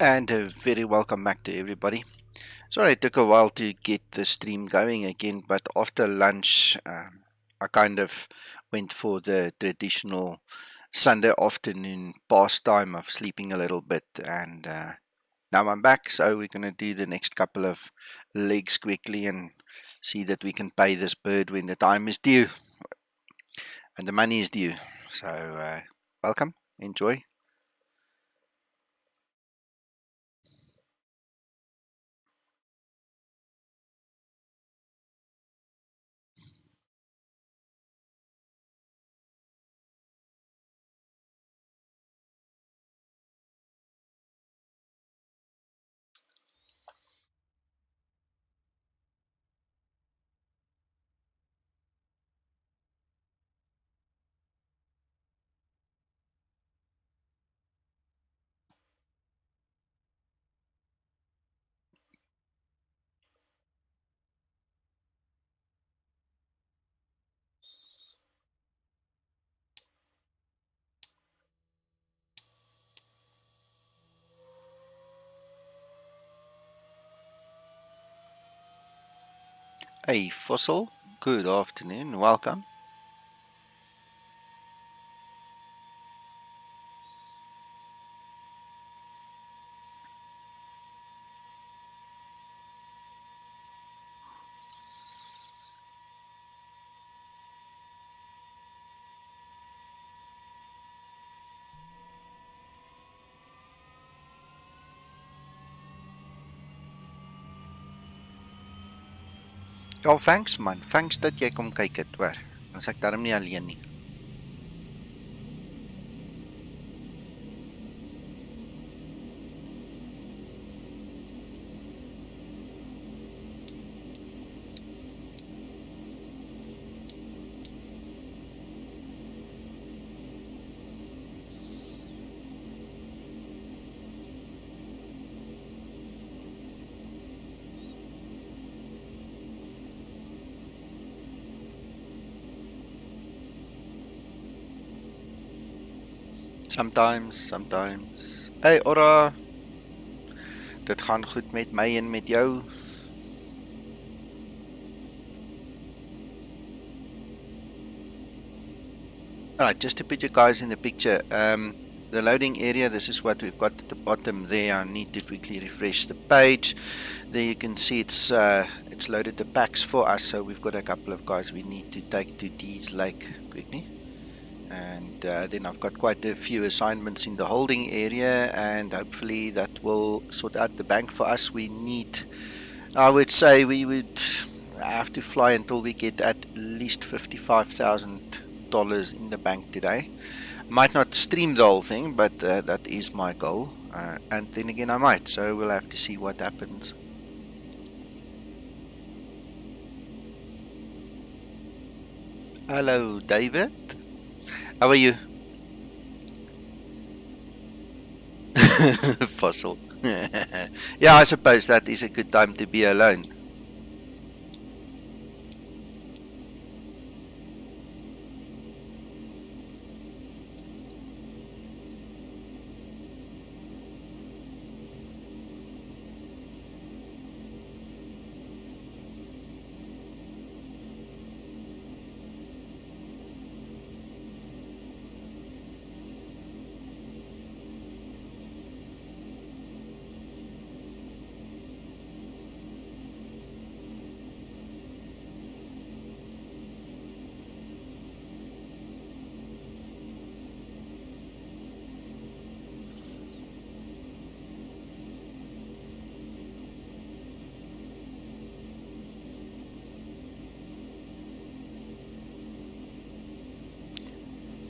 And a very welcome back to everybody. Sorry it took a while to get the stream going again, but after lunch, I kind of went for the traditional Sunday afternoon pastime of sleeping a little bit, and now I'm back. So we're going to do the next couple of legs quickly and see that we can pay this bird when the time is due and the money is due. So, welcome, enjoy. Hey, Fossil, good afternoon, welcome. Ja, thanks man. Thanks dat jy kom kyk het hoor. As ek darm nie alleen nie. Sometimes. Hey, ora, dit gaan goed met my en met jou. Alright, just to put you guys in the picture, the loading area, this is what we've got at the bottom there. I need to quickly refresh the page. There you can see it's loaded the packs for us, so we've got a couple of guys we need to take to Dees Lake quickly. And then I've got quite a few assignments in the holding area, and hopefully that will sort out the bank for us. I would say we would have to fly until we get at least $55,000 in the bank today. Might not stream the whole thing, but that is my goal. And then again, I might, so we'll have to see what happens. Hello, David. How are you? Fossil. Yeah, I suppose that is a good time to be alone.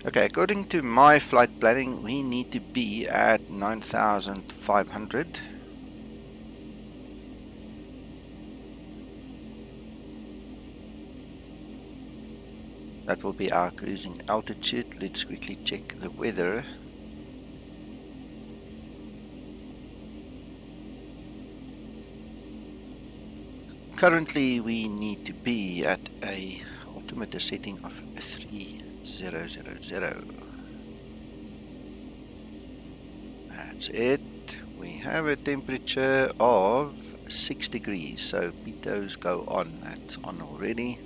Okay, according to my flight planning, we need to be at 9,500. That will be our cruising altitude. Let's quickly check the weather. Currently, we need to be at a altimeter setting of 3000. That's it. We have a temperature of 6 degrees, so pitos go on. That's on already.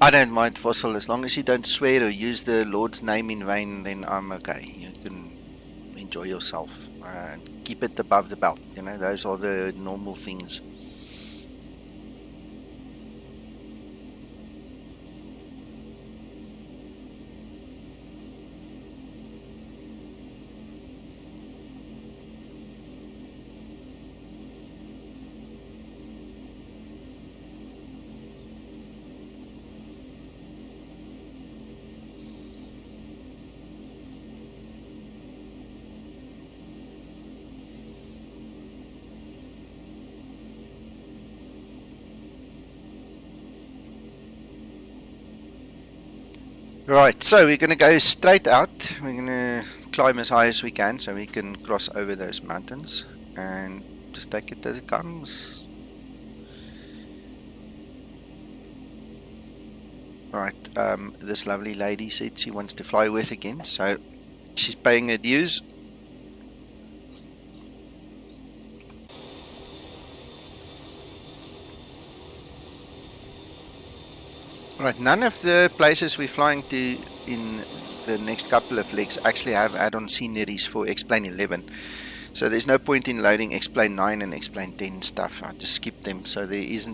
I don't mind fossil as long as you don't swear or use the Lord's name in vain. Then I'm okay. You can enjoy yourself and keep it above the belt. You know, those are the normal things. Right, so we're going to go straight out. We're going to climb as high as we can so we can cross over those mountains and just take it as it comes. Right, this lovely lady said she wants to fly with again, so she's paying her dues. Right, none of the places we're flying to in the next couple of legs actually have add-on sceneries for X-Plane 11. So there's no point in loading X-Plane 9 and X-Plane 10 stuff. I just skip them. So there's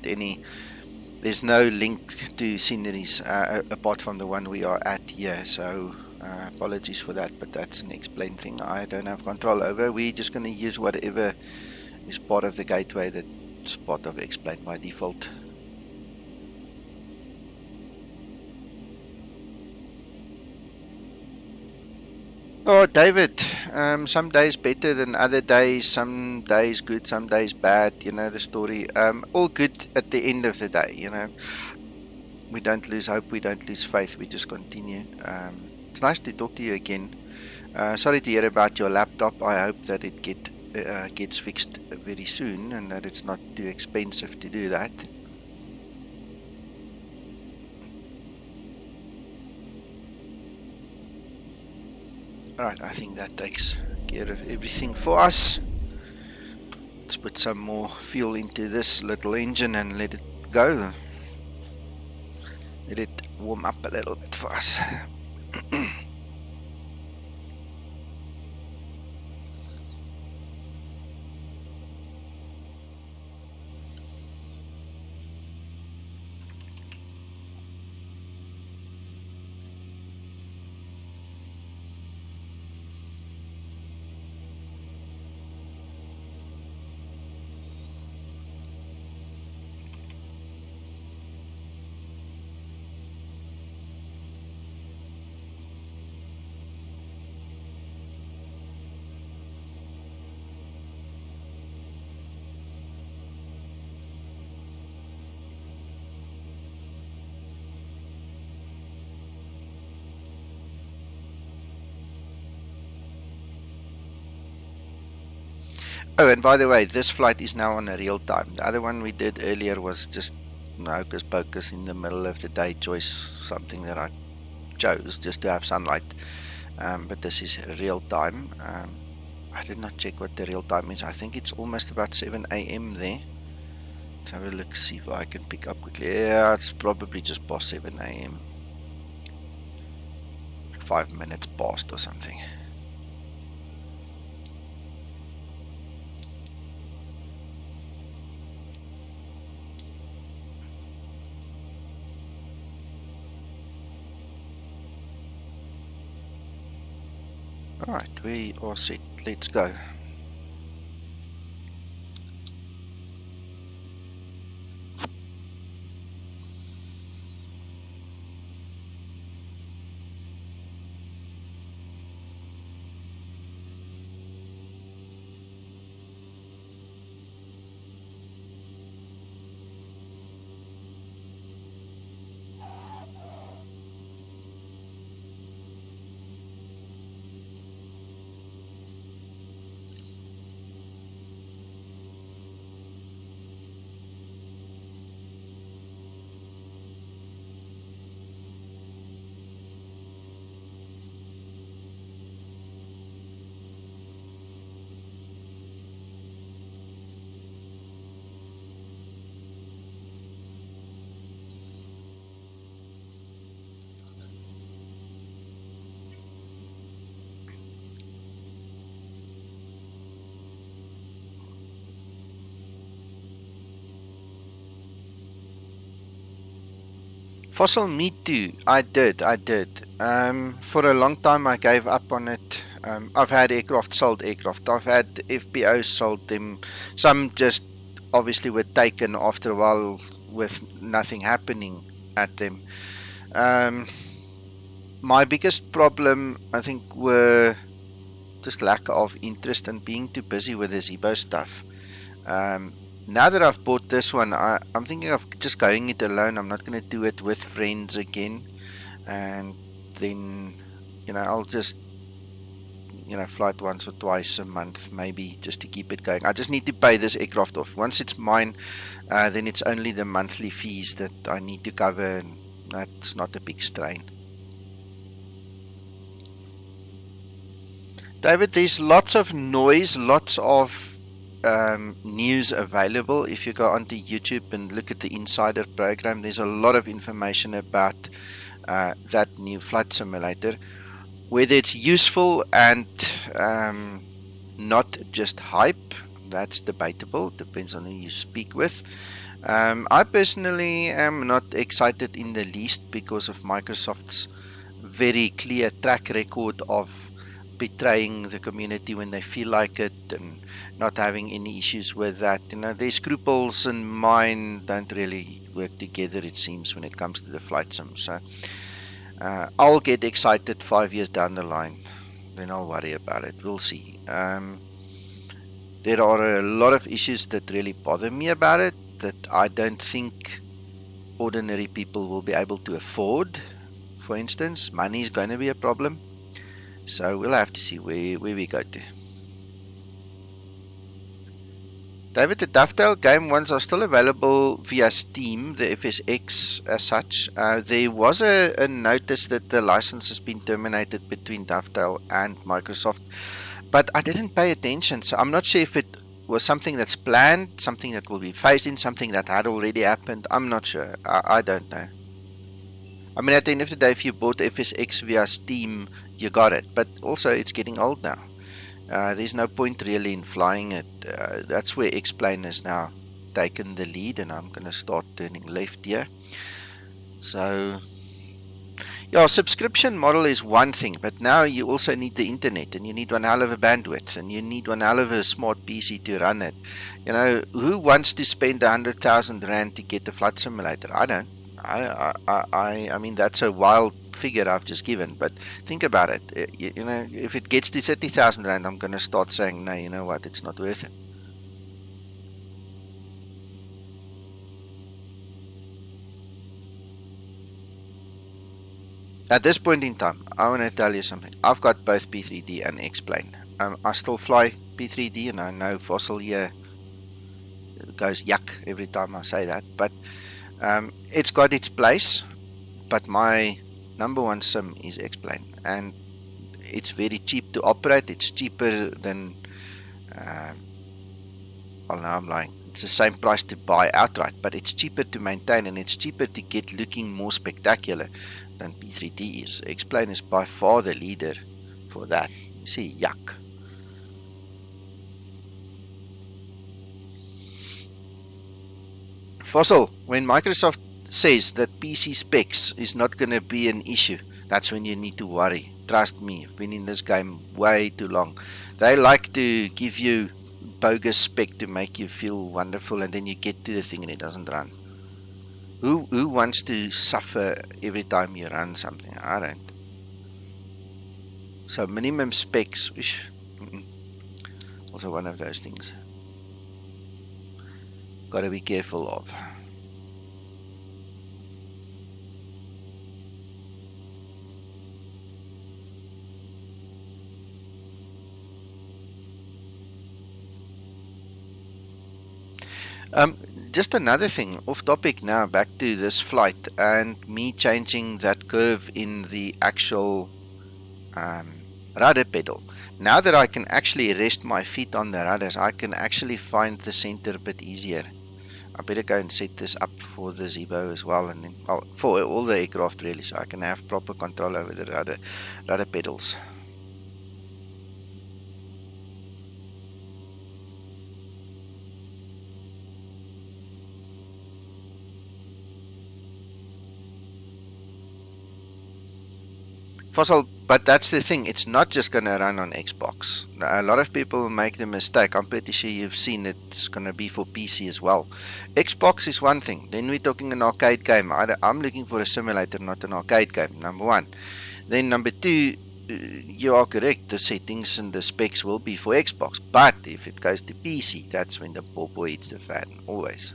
no link to sceneries apart from the one we are at here. So apologies for that, but that's an X-Plane thing I don't have control over. We're just going to use whatever is part of the gateway that's part of X-Plane by default. Oh, David, some days better than other days, some days good, some days bad, you know the story. All good at the end of the day, you know. We don't lose hope, we don't lose faith, we just continue. It's nice to talk to you again. Sorry to hear about your laptop. I hope that it gets fixed very soon and that it's not too expensive to do that. Alright, I think that takes care of everything for us. Let's put some more fuel into this little engine and let it go. Let it warm up a little bit for us. Oh, and by the way, this flight is now on a real time. The other one we did earlier was just hocus pocus in the middle of the day choice, something that I chose just to have sunlight. But this is real time. I did not check what the real time is. I think it's almost about 7 a.m. there. Let's have a look, see if I can pick up quickly. Yeah, it's probably just past 7 a.m. 5 minutes past or something. Alright, we are set. Let's go. Fossil, me too. I did. For a long time, I gave up on it. I've had aircraft sold aircraft. I've had FBOs sold them. Some just obviously were taken after a while with nothing happening at them. Um, my biggest problem, I think, were just lack of interest and being too busy with the Zibo stuff. Um, now that I've bought this one, I'm thinking of just going it alone. I'm not going to do it with friends again. And then, I'll just, fly it once or twice a month, maybe, just to keep it going. I just need to pay this aircraft off. Once it's mine, then it's only the monthly fees that I need to cover, and that's not a big strain. David, there's lots of noise, lots of news available. If you go onto YouTube and look at the Insider program, there's a lot of information about that new flight simulator. Whether it's useful and um, not just hype, that's debatable. Depends on who you speak with. I personally am not excited in the least because of Microsoft's very clear track record of betraying the community when they feel like it and not having any issues with that. Their scruples and mine don't really work together, it seems, when it comes to the flight sim. So I'll get excited 5 years down the line. Then I'll worry about it. We'll see. There are a lot of issues that really bother me about it that I don't think ordinary people will be able to afford. For instance, money is going to be a problem. So we'll have to see where we go to. David, the Dovetail game ones are still available via Steam, the FSX as such. There was a notice that the license has been terminated between Dovetail and Microsoft, but I didn't pay attention, so I'm not sure if it was something that's planned, something that will be phased in, something that had already happened. I'm not sure. I don't know. I mean, at the end of the day, if you bought FSX via Steam, you got it, but also it's getting old now. There's no point really in flying it. That's where X-Plane has now taken the lead, and I'm going to start turning left here. So, yeah, subscription model is one thing, but now you also need the internet, and you need one hell of a bandwidth, and you need one hell of a smart PC to run it. Who wants to spend 100,000 rand to get a flight simulator? I don't. I mean, that's a wild figure I've just given, but think about it. If it gets to 30,000 rand, I'm going to start saying, no, you know what, it's not worth it. At this point in time, I want to tell you something. I've got both P3D and X-Plane. I still fly P3D, and I know Fossil here goes yuck every time I say that, but it's got its place. But my number one sim is X-Plane, and it's very cheap to operate. It's cheaper than, well, now I'm lying. It's the same price to buy outright, but it's cheaper to maintain, and it's cheaper to get looking more spectacular than P3D is. X-Plane is by far the leader for that. You see, yuck. Fossil, when Microsoft says that PC specs is not going to be an issue, that's when you need to worry. Trust me, I've been in this game way too long. They like to give you bogus spec to make you feel wonderful, and then you get to the thing and it doesn't run. Who wants to suffer every time you run something? I don't. So minimum specs, also one of those things. Got to be careful of. Um, just another thing, off topic now, back to this flight and me changing that curve in the actual rudder pedal. Now that I can actually rest my feet on the rudders, I can actually find the center a bit easier. I better go and set this up for the Zibo as well, and then, well, for all the aircraft really, so I can have proper control over the rudder pedals. Fossil, but that's the thing. It's not just going to run on Xbox. A lot of people make the mistake. I'm pretty sure you've seen it's going to be for PC as well. Xbox is one thing. Then we're talking an arcade game. I'm looking for a simulator, not an arcade game. Number one. Then number two, you are correct. The settings and the specs will be for Xbox. But if it goes to PC, that's when the poor boy hits the fan. Always.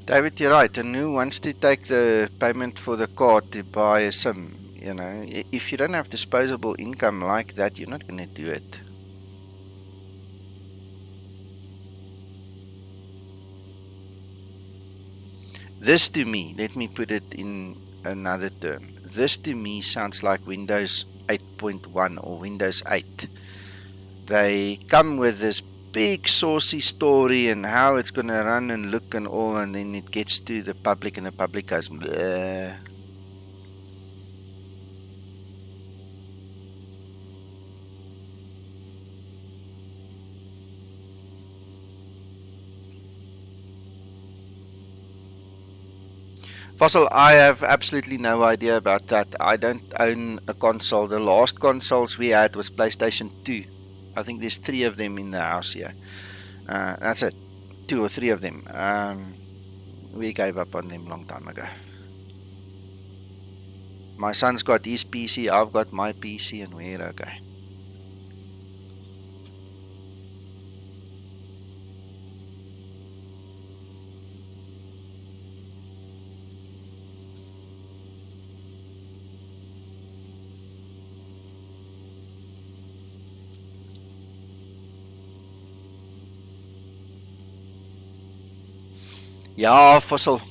David, you're right. And who wants to take the payment for the card to buy a sim? You know, if you don't have disposable income like that, you're not going to do it. This to me, let me put it in another term. This to me sounds like Windows 8.1 or Windows 8. They come with this big saucy story and how it's going to run and look and all, and then it gets to the public and the public goes, bleh. Fossil, I have absolutely no idea about that. I don't own a console. The last consoles we had was PlayStation 2. I think there's three of them in the house here. That's it. Two or three of them. We gave up on them long time ago. My son's got his PC, I've got my PC, and we're okay. Yeah, Fossil,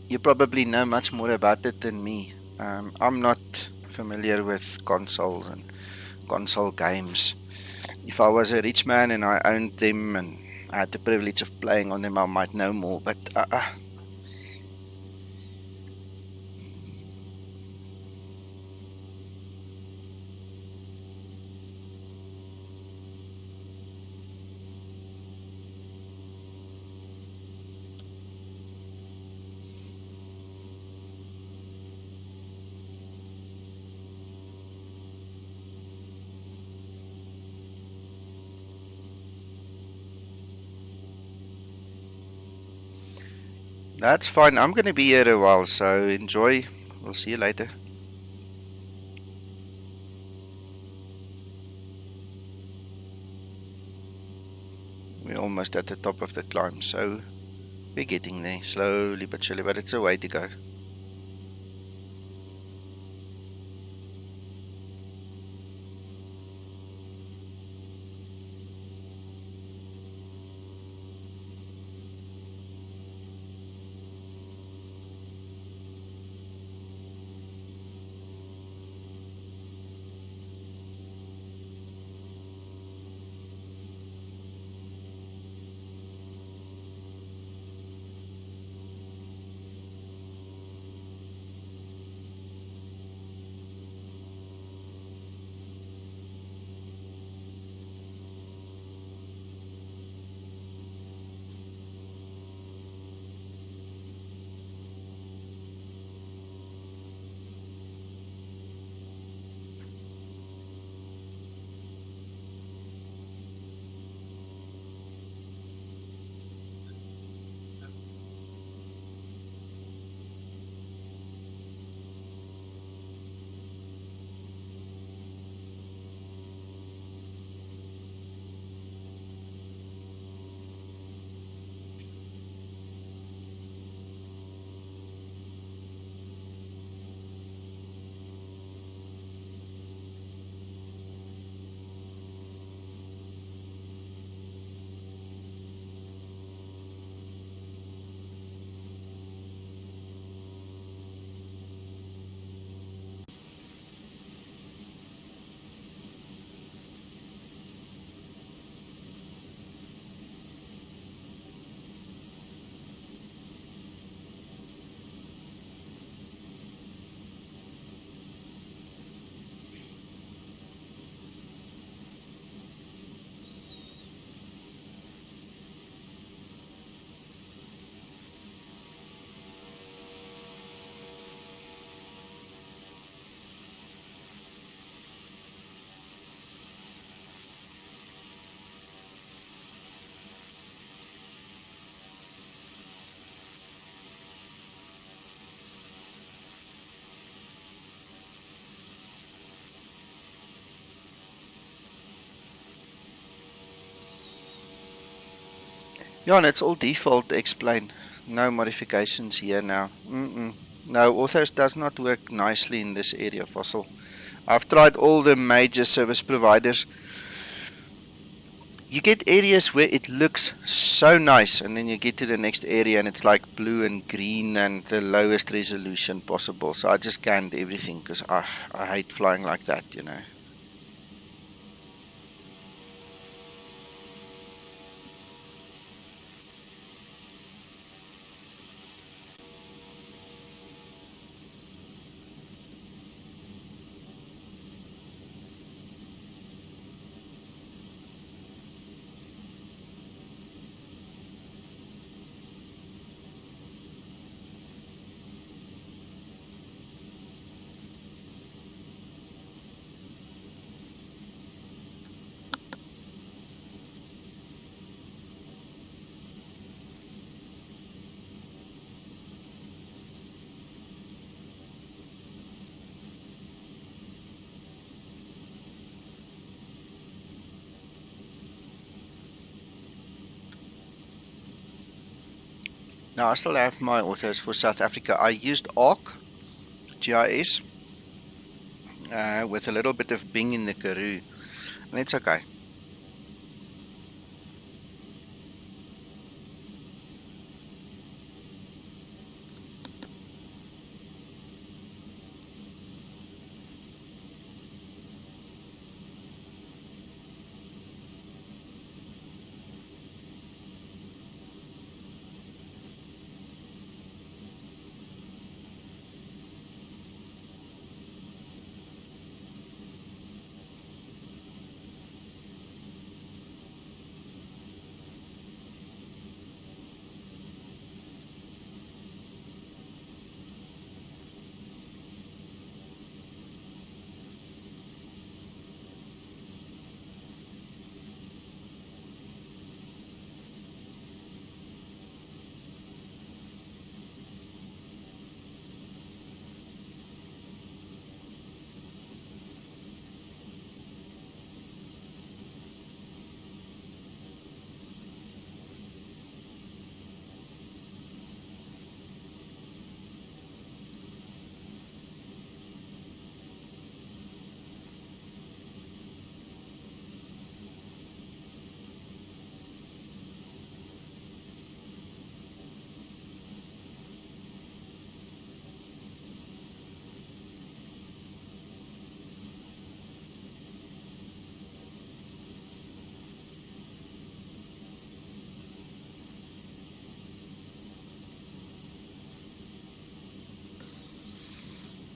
you probably know much more about it than me. I'm not familiar with consoles and console games. If I was a rich man and I owned them and I had the privilege of playing on them, I might know more. But that's fine. I'm going to be here a while, so enjoy. We'll see you later. We're almost at the top of the climb, so we're getting there slowly but surely, but it's a way to go. Yeah, and it's all default explain. No modifications here now. No, authors does not work nicely in this area, Fossil. I've tried all the major service providers. You get areas where it looks so nice, and then you get to the next area and it's like blue and green and the lowest resolution possible. So I just scanned everything because I hate flying like that. Now I still have my authors for South Africa. I used Arc GIS with a little bit of Bing in the Karoo, and it's okay.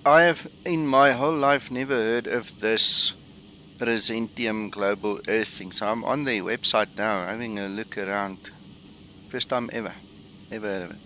I have in my whole life never heard of this Presentium Global Earthing. So I'm on their website now, having a look around. First time ever heard of it.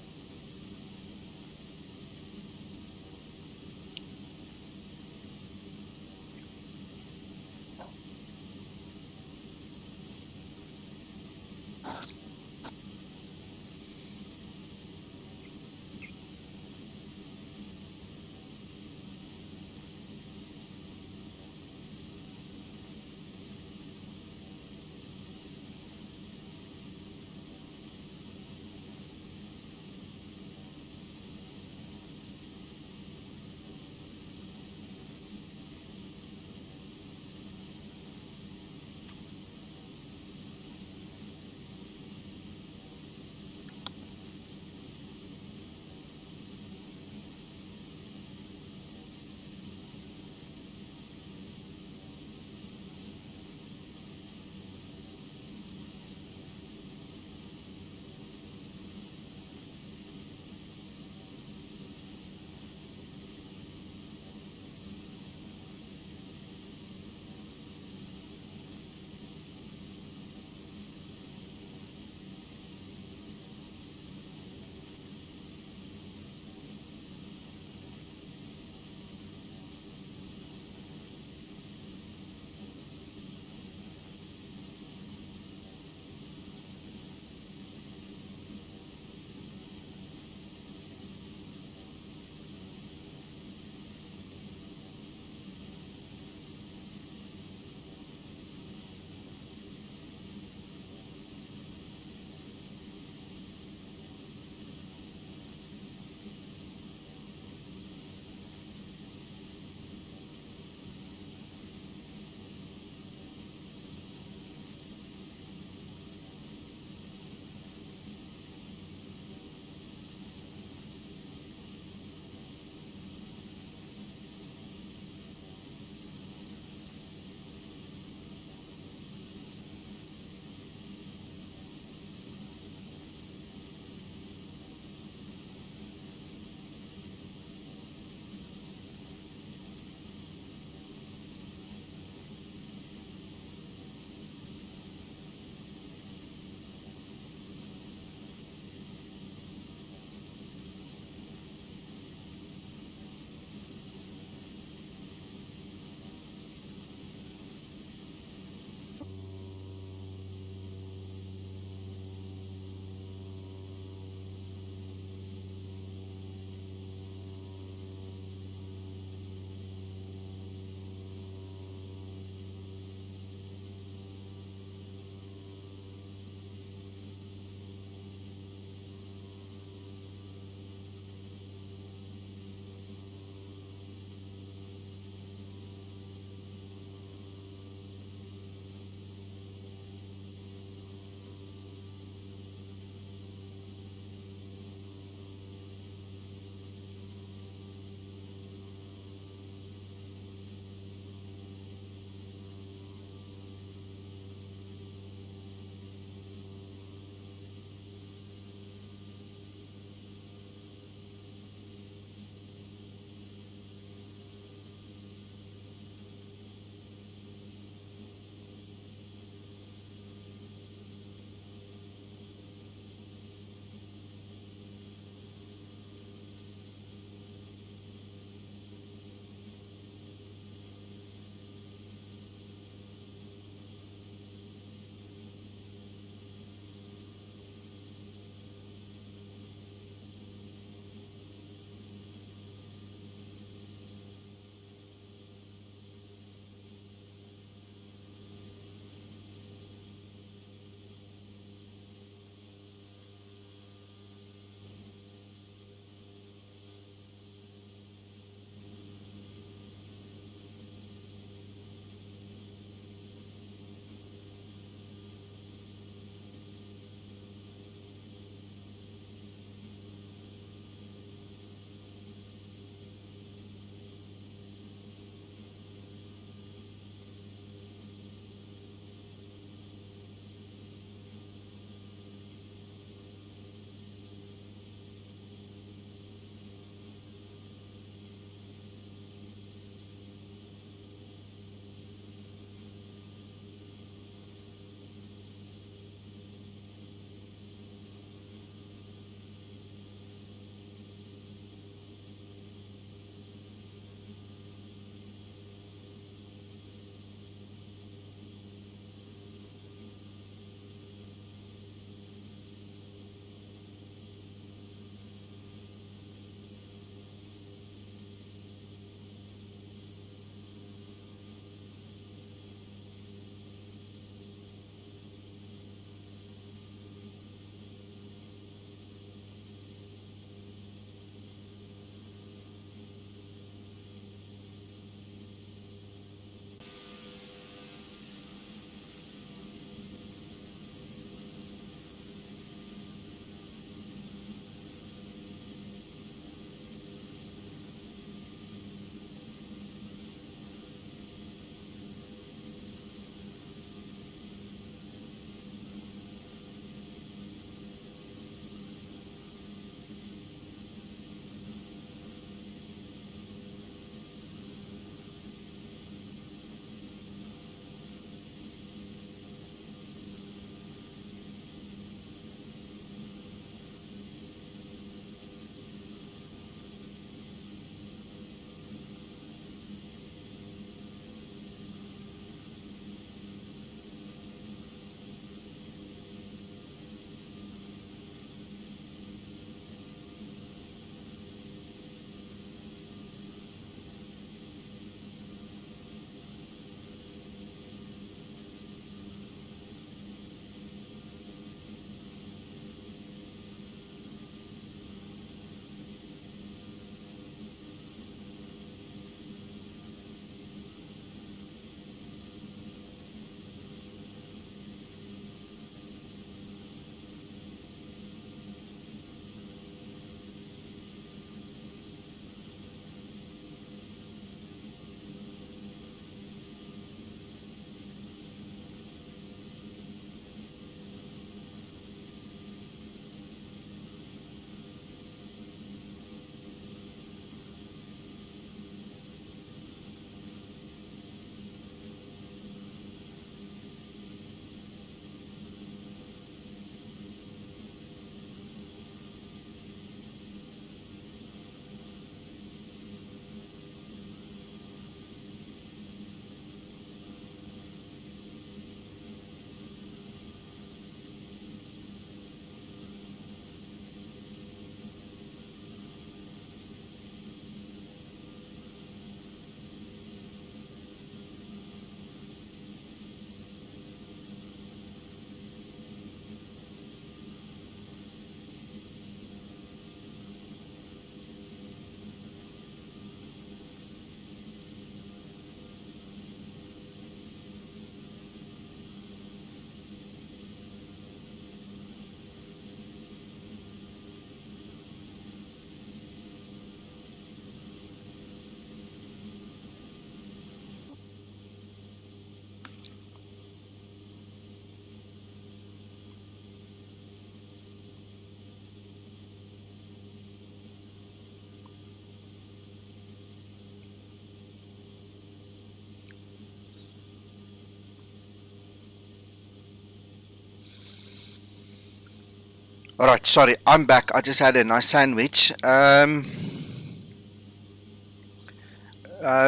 Alright, sorry, I'm back. I just had a nice sandwich.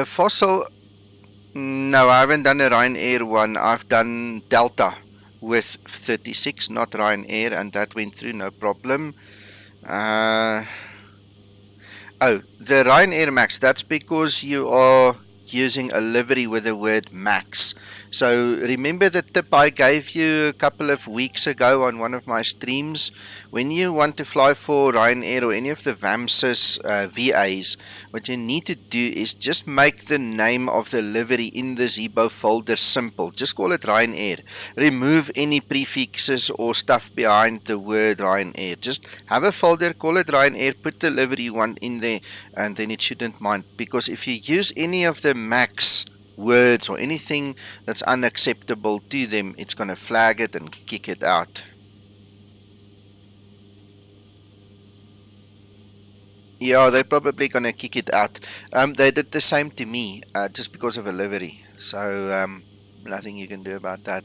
Fossil, no, I haven't done a Ryanair one. I've done Delta with 36, not Ryanair, and that went through no problem. Uh, Oh, the Ryanair Max, that's because you are using a livery with the word Max. So remember the tip I gave you a couple of weeks ago on one of my streams? When you want to fly for Ryanair or any of the VAMSIS VAs, what you need to do is just make the name of the livery in the Zibo folder simple. Just call it Ryanair. Remove any prefixes or stuff behind the word Ryanair. Just have a folder, call it Ryanair, put the livery you want in there, and then it shouldn't mind. Because if you use any of the max words or anything that's unacceptable to them, it's going to flag it and kick it out. Yeah, they're probably going to kick it out. They did the same to me, just because of a livery. So, nothing you can do about that.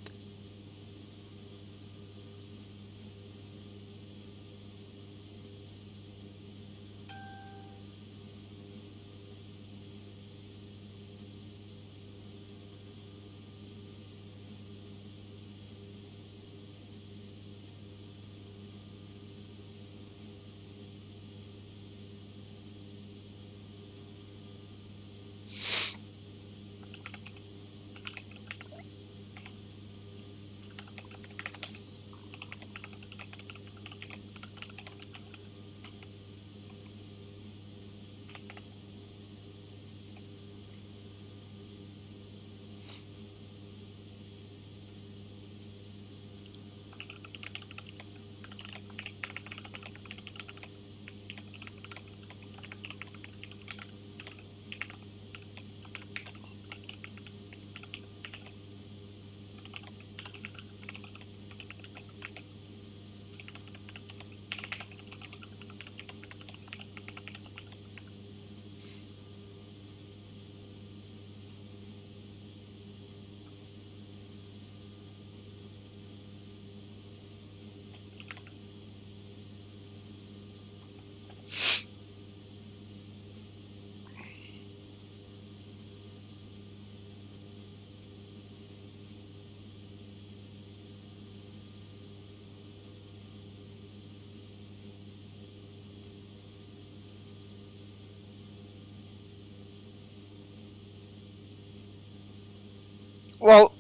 Well,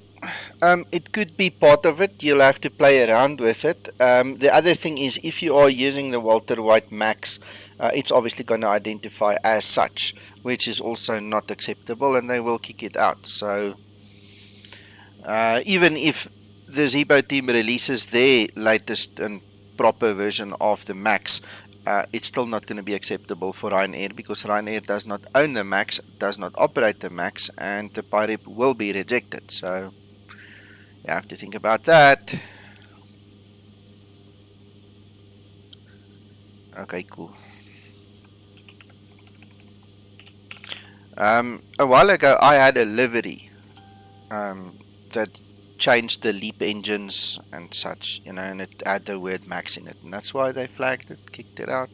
it could be part of it. You'll have to play around with it. The other thing is, if you are using the Walter White Max, it's obviously going to identify as such, which is also not acceptable, and they will kick it out. So, even if the Zibo team releases their latest and proper version of the Max, it's still not going to be acceptable for Ryanair because Ryanair does not own the Max, does not operate the Max, and the PIREP will be rejected. So, you have to think about that. Okay, cool. A while ago, I had a livery that changed the leap engines and such, and it had the word Max in it, and that's why they flagged it, kicked it out.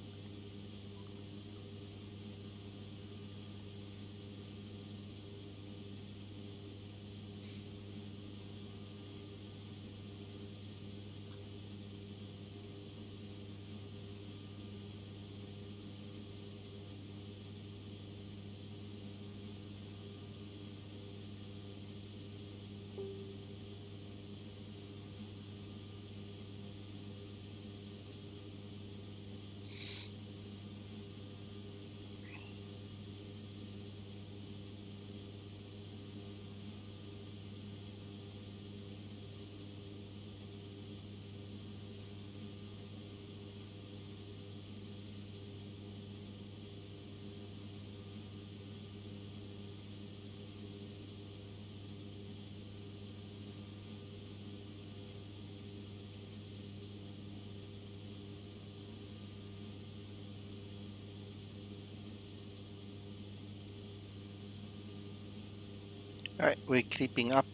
Alright, we're creeping up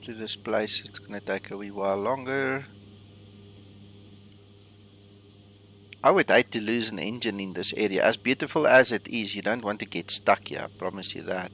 to this place. It's gonna take a wee while longer. I would hate to lose an engine in this area. As beautiful as it is, you don't want to get stuck here, I promise you that.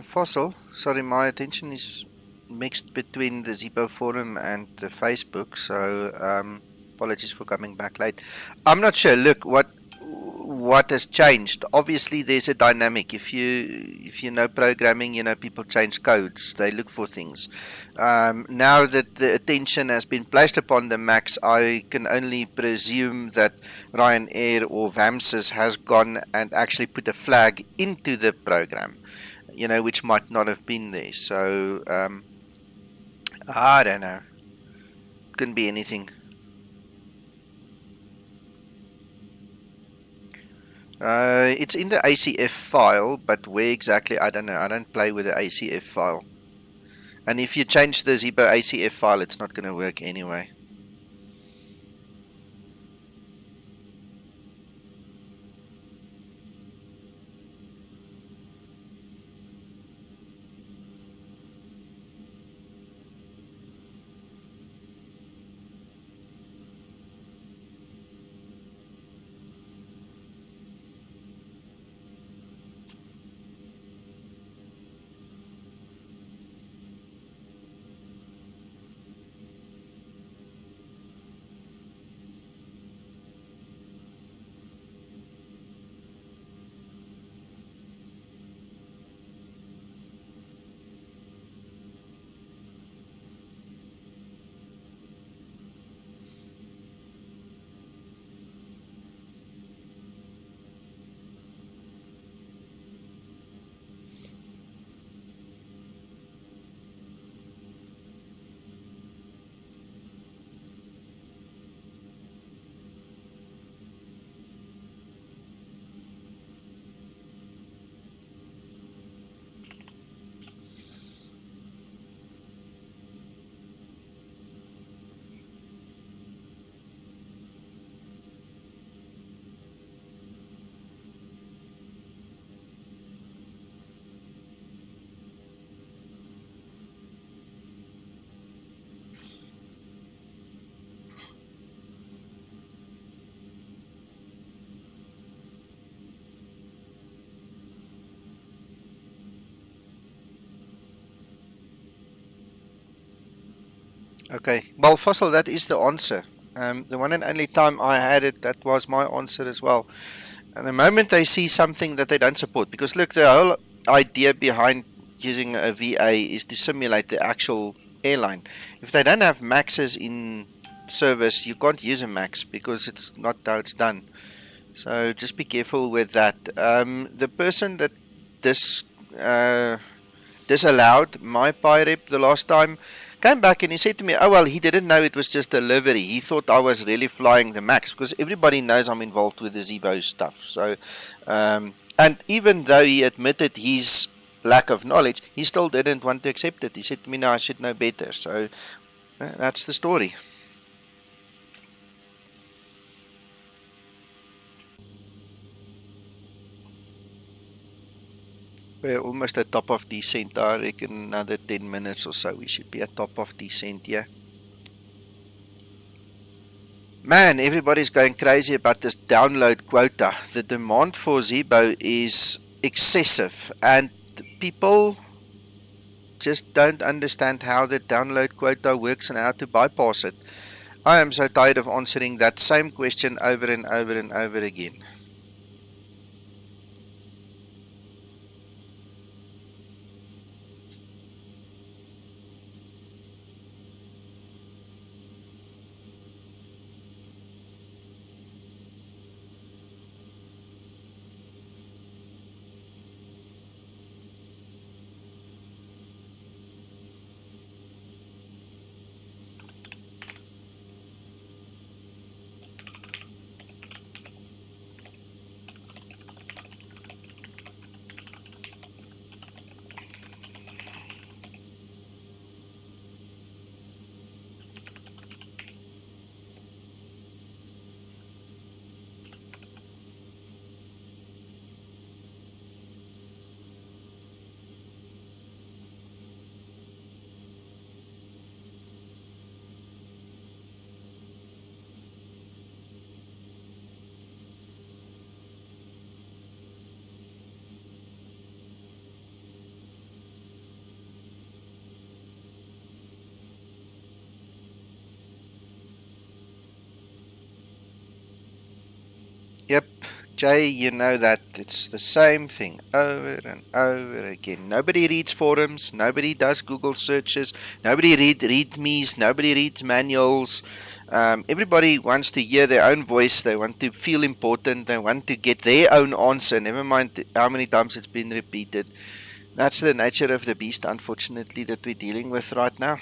Fossil, sorry, my attention is mixed between the Zippo forum and the Facebook, so apologies for coming back late. I'm not sure. Look, what has changed? Obviously, there's a dynamic. If you know programming, you know people change codes. They look for things. Now that the attention has been placed upon the Max, I can only presume that Ryanair or VAMSIS has gone and actually put a flag into the program, which might not have been there. So I don't know. Couldn't be anything. It's in the ACF file, but where exactly, I don't know. I don't play with the ACF file. And if you change the Zebo ACF file, it's not going to work anyway. Okay. Well, Fossil, that is the answer. The one and only time I had it, that was my answer as well. And the moment they see something that they don't support, because look, the whole idea behind using a VA is to simulate the actual airline. If they don't have maxes in service, you can't use a max because it's not how it's done. So just be careful with that. The person that this disallowed my PIREP the last time came back and he said to me, oh well, he didn't know it was just a livery. He thought I was really flying the max because everybody knows I'm involved with the Zebo stuff. So and even though he admitted his lack of knowledge, he still didn't want to accept it. He said to me, no, I should know better. So that's the story. We're almost at top of descent. I reckon another 10 minutes or so we should be at top of descent, yeah. Man, everybody's going crazy about this download quota. The demand for Zebo is excessive, and people just don't understand how the download quota works and how to bypass it. I am so tired of answering that same question over and over and over again. Yep, Jay, you know that it's the same thing over and over again. Nobody reads forums, nobody does Google searches, nobody read me's, nobody reads manuals. Everybody wants to hear their own voice, they want to feel important, they want to get their own answer, never mind how many times it's been repeated. That's the nature of the beast, unfortunately, that we're dealing with right now.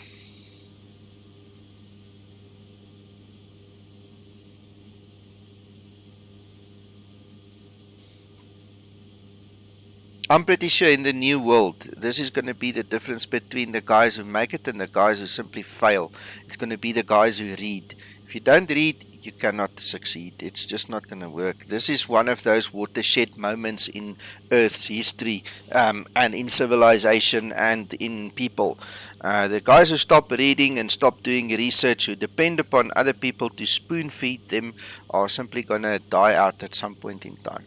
I'm pretty sure in the new world, this is going to be the difference between the guys who make it and the guys who simply fail. It's going to be the guys who read. If you don't read, you cannot succeed. It's just not going to work. This is one of those watershed moments in Earth's history, and in civilization and in people. The guys who stop reading and stop doing research, who depend upon other people to spoon feed them, are simply going to die out at some point in time.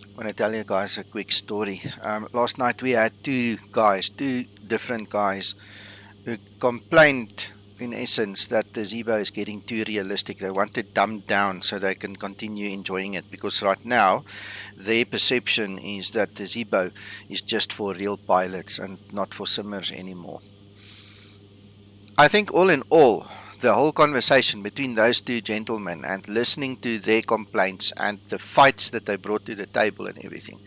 I want to tell you guys a quick story. Last night we had two different guys, who complained, in essence, that the Zebo is getting too realistic. They want it dumbed down so they can continue enjoying it. Because right now, their perception is that the Zebo is just for real pilots and not for simmers anymore. I think, all in all, the whole conversation between those two gentlemen and listening to their complaints and the fights that they brought to the table and everything,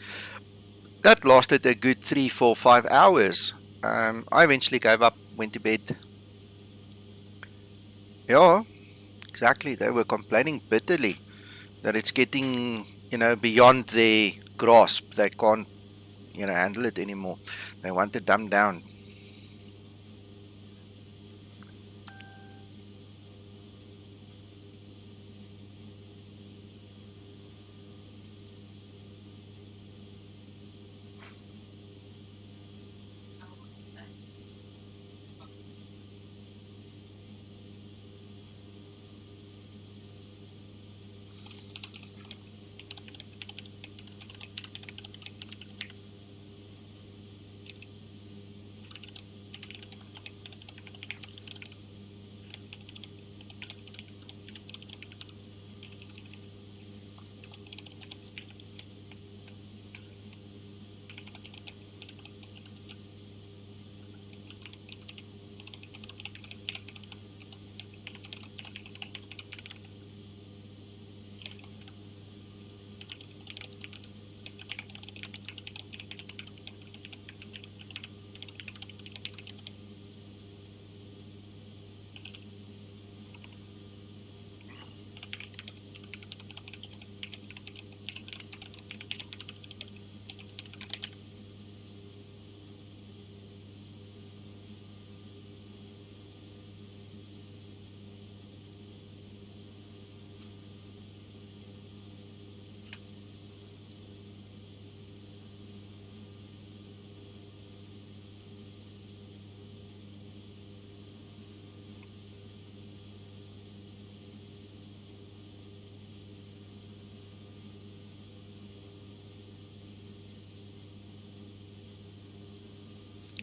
that lasted a good 3, 4, 5 hours. I eventually gave up, went to bed. Yeah, exactly. They were complaining bitterly that it's getting, beyond their grasp. They can't, handle it anymore. They want to dumb down.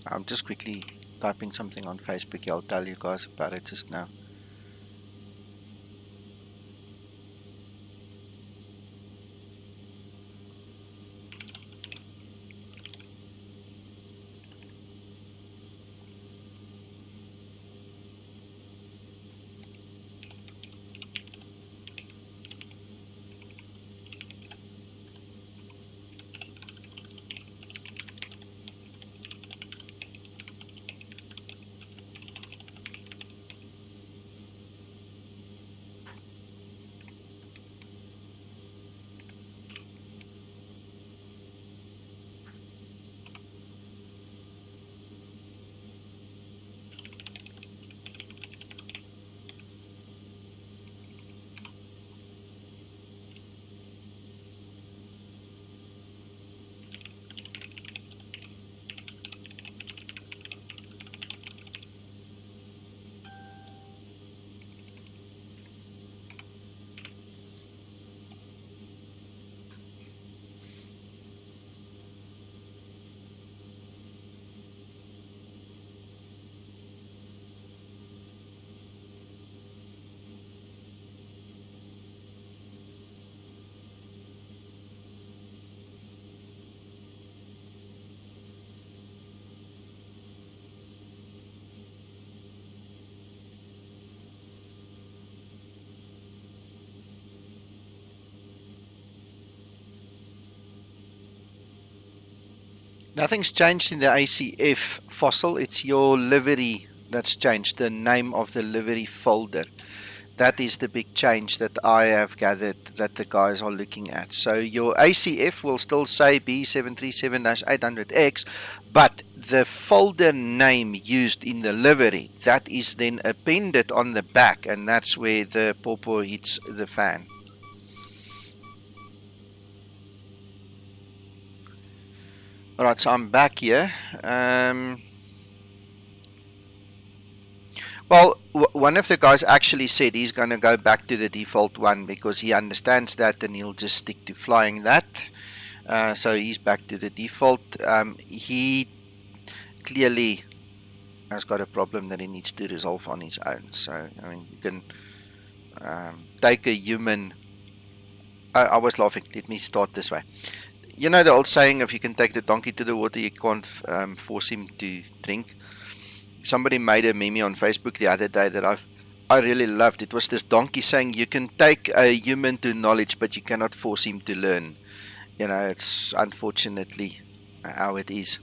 I'm just quickly typing something on Facebook. I'll tell you guys about it just now. Nothing's changed in the ACF fossil. It's your livery that's changed, the name of the livery folder. That is the big change that I have gathered that the guys are looking at. So your ACF will still say B737-800X, but the folder name used in the livery, that is then appended on the back, and that's where the pawpaw hits the fan. Alright, so I'm back here. Well, one of the guys actually said he's going to go back to the default one because he understands that and he'll just stick to flying that. So he's back to the default. He clearly has got a problem that he needs to resolve on his own. So, I mean, you can take a human. I was laughing. Let me start this way. You know the old saying, if you can take the donkey to the water, you can't force him to drink. Somebody made a meme on Facebook the other day that I really loved. It was this donkey saying, you can take a human to knowledge, but you cannot force him to learn. You know, it's unfortunately how it is.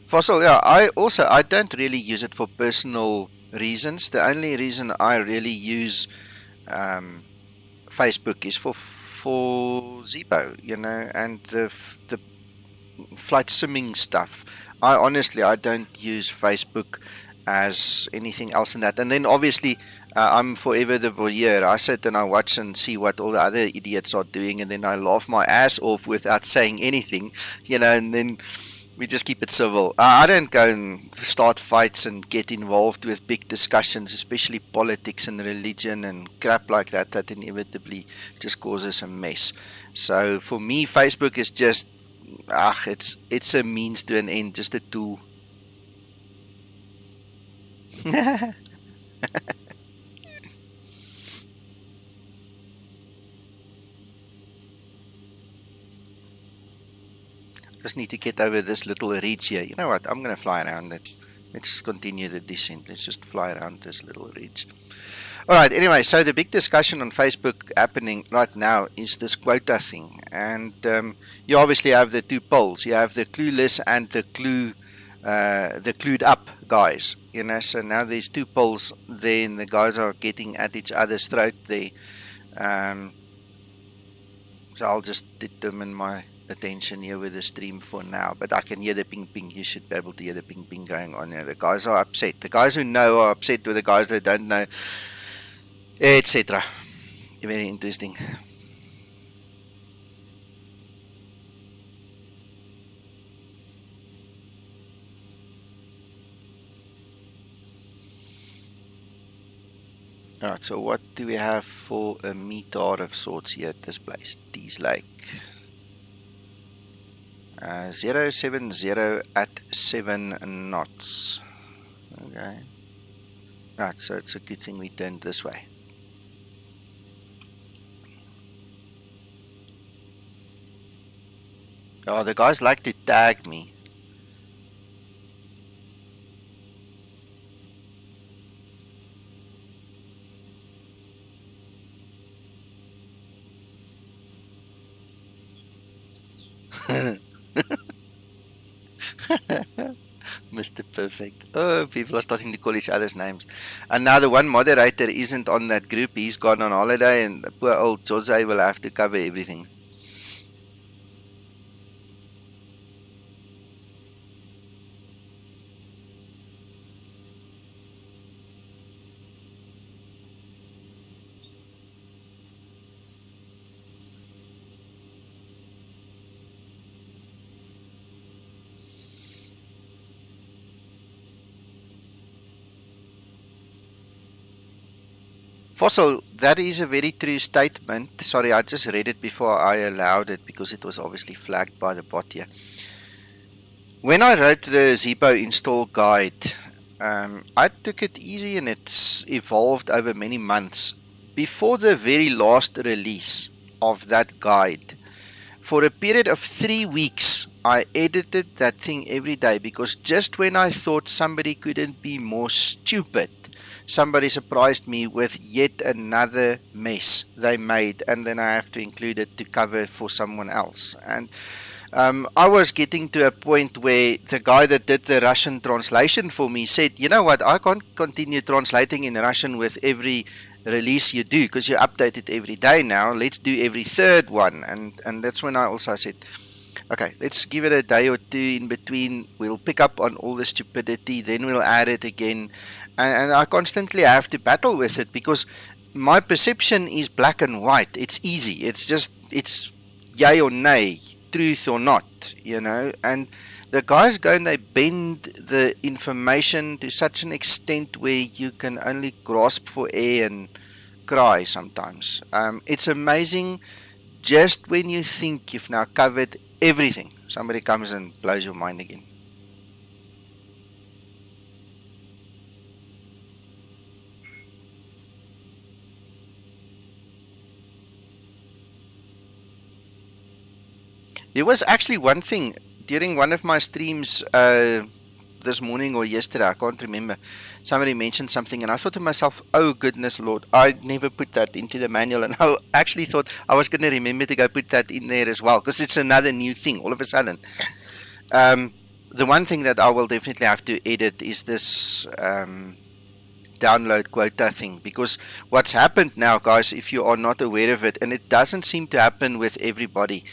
Fossil, yeah, I don't really use it for personal reasons. The only reason I really use um, Facebook is for Zebo, you know, and the flight simming stuff. I don't use Facebook as anything else in that. And then obviously, I'm forever the voyeur. I sit and I watch and see what all the other idiots are doing, and then I laugh my ass off without saying anything, you know. And then we just keep it civil. I don't go and start fights and get involved with big discussions, especially politics and religion and crap like that. That inevitably just causes a mess. So for me, Facebook is just it's a means to an end, just a tool. Just need to get over this little ridge here. You know what? I'm gonna fly around it. Let's continue the descent. Let's just fly around this little ridge. All right. Anyway, so the big discussion on Facebook happening right now is this quota thing, and you obviously have the two poles. You have the clueless and the clued up guys. You know, so now there's two poles there, and the guys are getting at each other's throat there. Um, so I'll just determine my attention here with the stream for now. But I can hear the ping ping. You should be able to hear the ping ping going on here. The guys are upset. The guys who know are upset with the guys that don't know, etc. Very interesting. Alright, so what do we have for a METAR of sorts here at this place? Dees Lake. 070 at 7 knots. Okay. Right, so it's a good thing we turned this way. Oh, the guys like to tag me. Mr. Perfect. Oh, people are starting to call each other's names. And now the one moderator isn't on that group. He's gone on holiday, and the poor old Jose will have to cover everything. Fossil, that is a very true statement. Sorry, I just read it before I allowed it because it was obviously flagged by the bot here. When I wrote the Zippo install guide, I took it easy and it's evolved over many months. Before the very last release of that guide, for a period of 3 weeks, I edited that thing every day because just when I thought somebody couldn't be more stupid, somebody surprised me with yet another mess they made, and then I have to include it to cover for someone else. And I was getting to a point where the guy that did the Russian translation for me said, "You know what? I can't continue translating in Russian with every release you do because you update it every day now. Let's do every third one." And that's when I also said, "Okay, let's give it a day or two in between. We'll pick up on all the stupidity, then we'll add it again." And I constantly have to battle with it because my perception is black and white. It's easy. It's yay or nay, truth or not, and the guys go and they bend the information to such an extent where you can only grasp for air and cry sometimes. It's amazing just when you think you've now covered everything, somebody comes and blows your mind again. There was actually one thing during one of my streams this morning or yesterday, I can't remember. Somebody mentioned something, and I thought to myself, "Oh goodness, Lord, I never put that into the manual." And I actually thought I was going to remember to go put that in there as well, because it's another new thing all of a sudden. The one thing that I will definitely have to edit is this download quota thing, because what's happened now, guys, if you are not aware of it, and it doesn't seem to happen with everybody,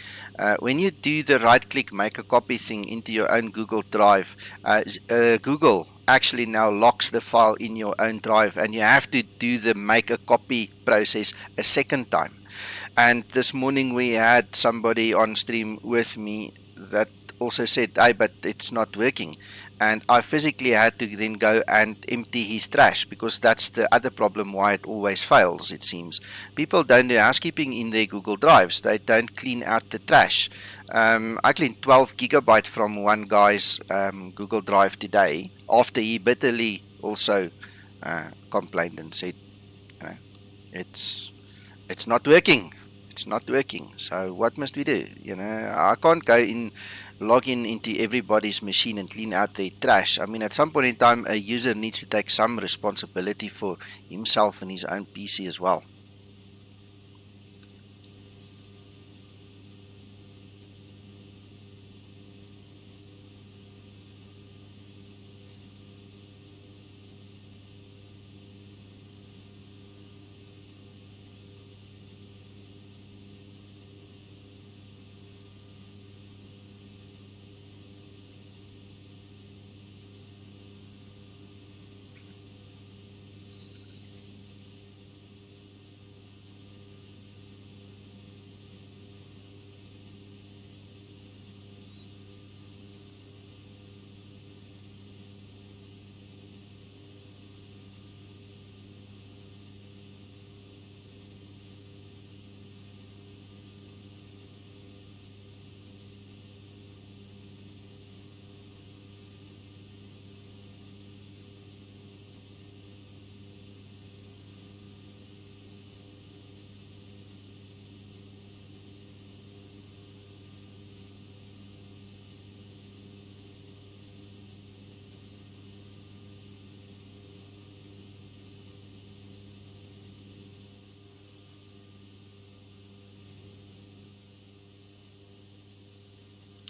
when you do the right click make a copy thing into your own Google Drive, Google actually now locks the file in your own drive, and you have to do the make a copy process a second time. And this morning we had somebody on stream with me that also said, "Hey, but it's not working." And I physically had to then go and empty his trash, because that's the other problem why it always fails, it seems. People don't do housekeeping in their Google Drives. They don't clean out the trash. I cleaned 12 gigabyte from one guy's Google Drive today, after he bitterly also complained and said, you know, it's it's not working. It's not working. So what must we do? I can't go in, log in into everybody's machine and clean out their trash. I mean, at some point in time, a user needs to take some responsibility for himself and his own PC as well.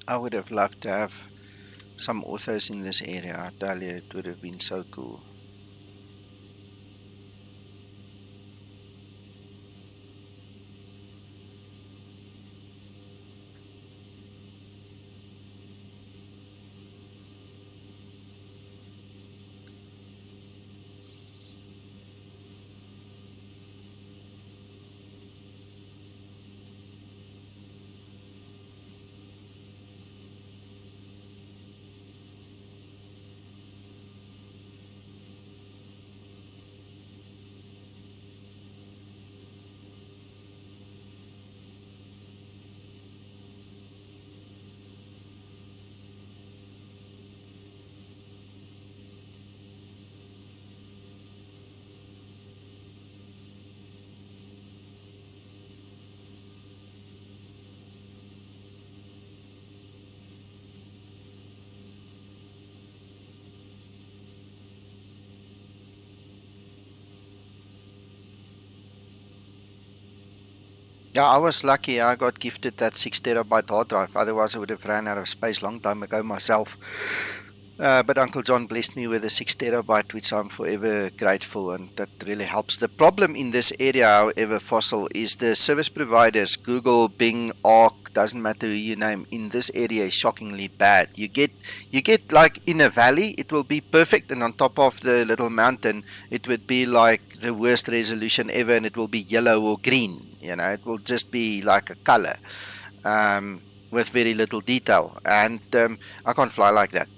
I would have loved to have some authors in this area. I tell you, it would have been so cool. Yeah, I was lucky. I got gifted that 6 terabyte hard drive. Otherwise, I would have ran out of space long time ago myself. But Uncle John blessed me with a 6 terabyte, which I'm forever grateful, and that really helps. The problem in this area, however, Fossil, is the service providers, Google, Bing, Arc, doesn't matter who you name, in this area is shockingly bad. You get like in a valley, it will be perfect, and on top of the little mountain, it would be like the worst resolution ever, and it will be yellow or green. It will just be like a color, with very little detail, and I can't fly like that.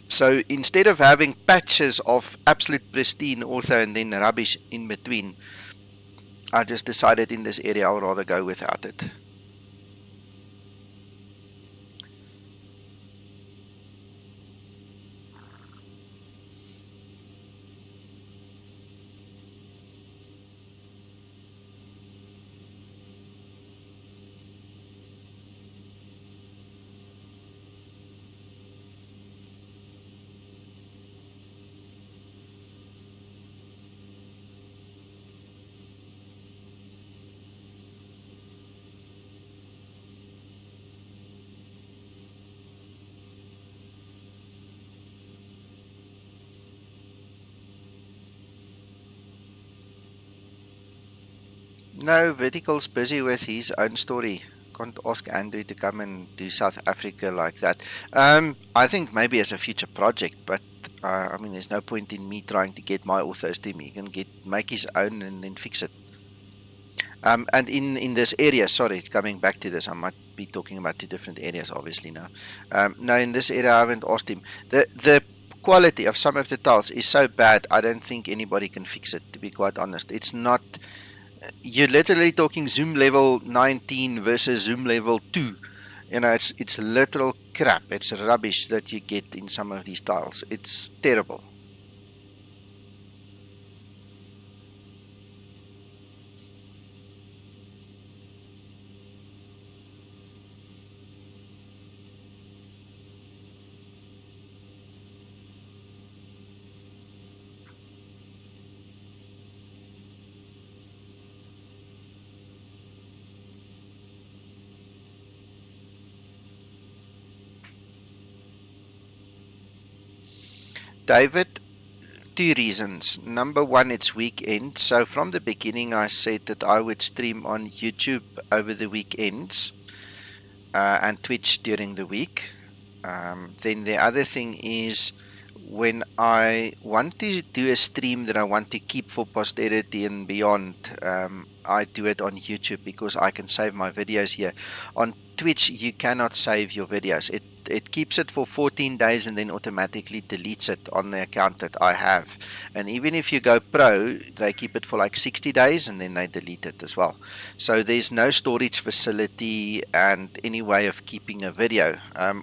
So instead of having patches of absolute pristine ortho and then rubbish in between, I just decided in this area I'll rather go without it. No, Vertical's busy with his own story. Can't ask Andrew to come and do South Africa like that. I think maybe as a future project, but I mean, there's no point in me trying to get my authors to me. He can make his own and then fix it. And in this area, sorry, coming back to this, I might be talking about two different areas, obviously now. No, in this area, I haven't asked him. The quality of some of the tiles is so bad, I don't think anybody can fix it. To be quite honest, it's not. You're literally talking Zoom level 19 versus Zoom level 2. It's literal crap. It's rubbish that you get in some of these tiles. It's terrible. David, two reasons. Number one, it's weekend. So from the beginning, I said that I would stream on YouTube over the weekends, and Twitch during the week. Then the other thing is when I want to do a stream that I want to keep for posterity and beyond, I do it on YouTube because I can save my videos here. On Twitch, you cannot save your videos. It keeps it for 14 days and then automatically deletes it on the account that I have. And even if you go pro, they keep it for like 60 days and then they delete it as well. So there's no storage facility and any way of keeping a video.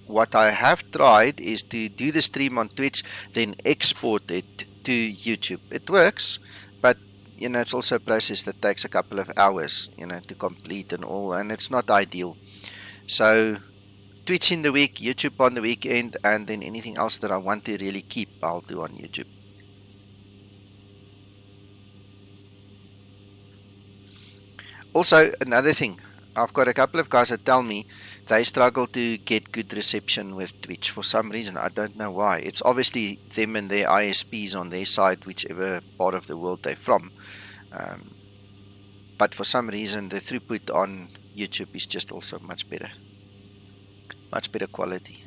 What I have tried is to do the stream on Twitch, then export it to YouTube. It works, but it's also a process that takes a couple of hours, to complete and all, and it's not ideal. So Twitch in the week, YouTube on the weekend, and then anything else that I want to really keep, I'll do on YouTube. Also, another thing, I've got a couple of guys that tell me they struggle to get good reception with Twitch for some reason. I don't know why. It's obviously them and their ISPs on their side, whichever part of the world they're from. Um, but for some reason, the throughput on YouTube is just also much better quality.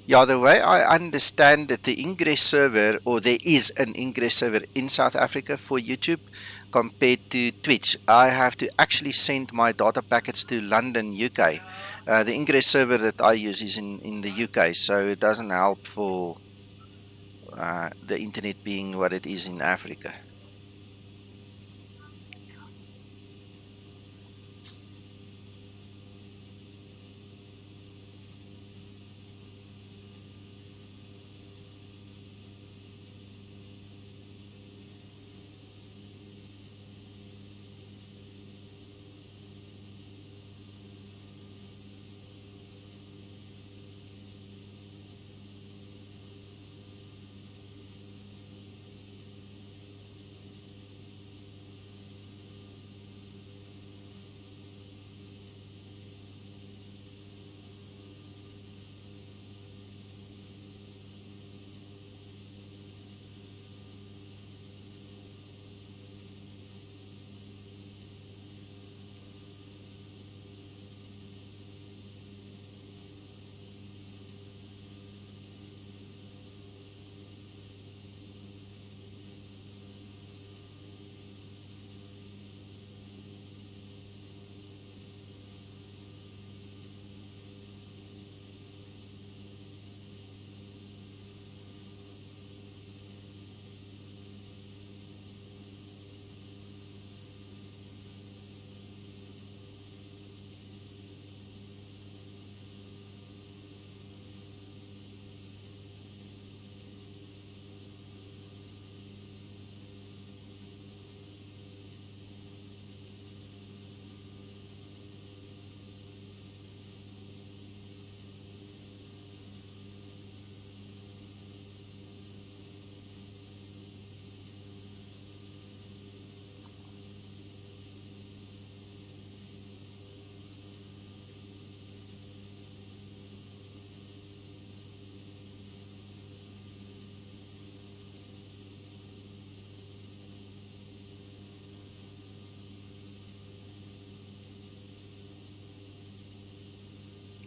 Yeah, the way I understand it, the ingress server, or there is an ingress server in South Africa for YouTube compared to Twitch. I have to actually send my data packets to London, UK. The ingress server that I use is in the UK, so it doesn't help for the internet being what it is in Africa.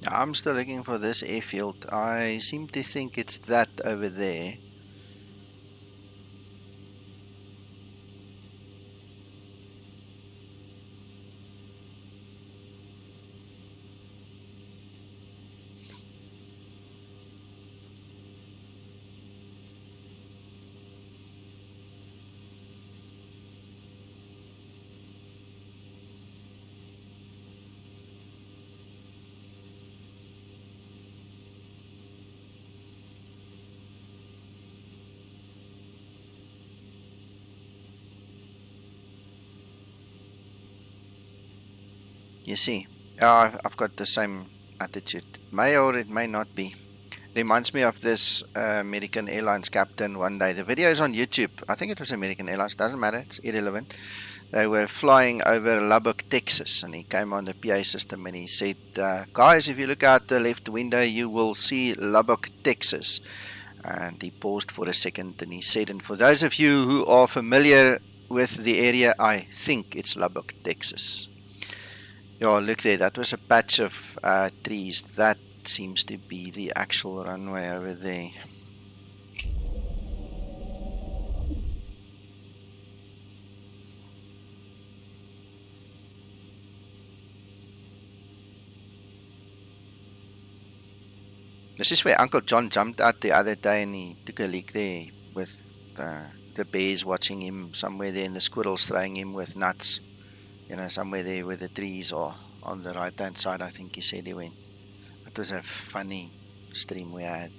I'm still looking for this airfield. I seem to think it's that over there. You see, I've got the same attitude. It may or it may not be. Reminds me of this American Airlines captain one day. The video is on YouTube. I think it was American Airlines. Doesn't matter. It's irrelevant. They were flying over Lubbock, Texas, and he came on the PA system and he said, "Guys, if you look out the left window, you will see Lubbock, Texas." And he paused for a second and he said, "And for those of you who are familiar with the area, I think it's Lubbock, Texas." Yeah, look there. That was a patch of trees. That seems to be the actual runway over there. This is where Uncle John jumped out the other day and he took a leak there with the bears watching him somewhere there, and the squirrels throwing him with nuts. Somewhere there where the trees are on the right hand side, I think he said he went. It was a funny stream we had.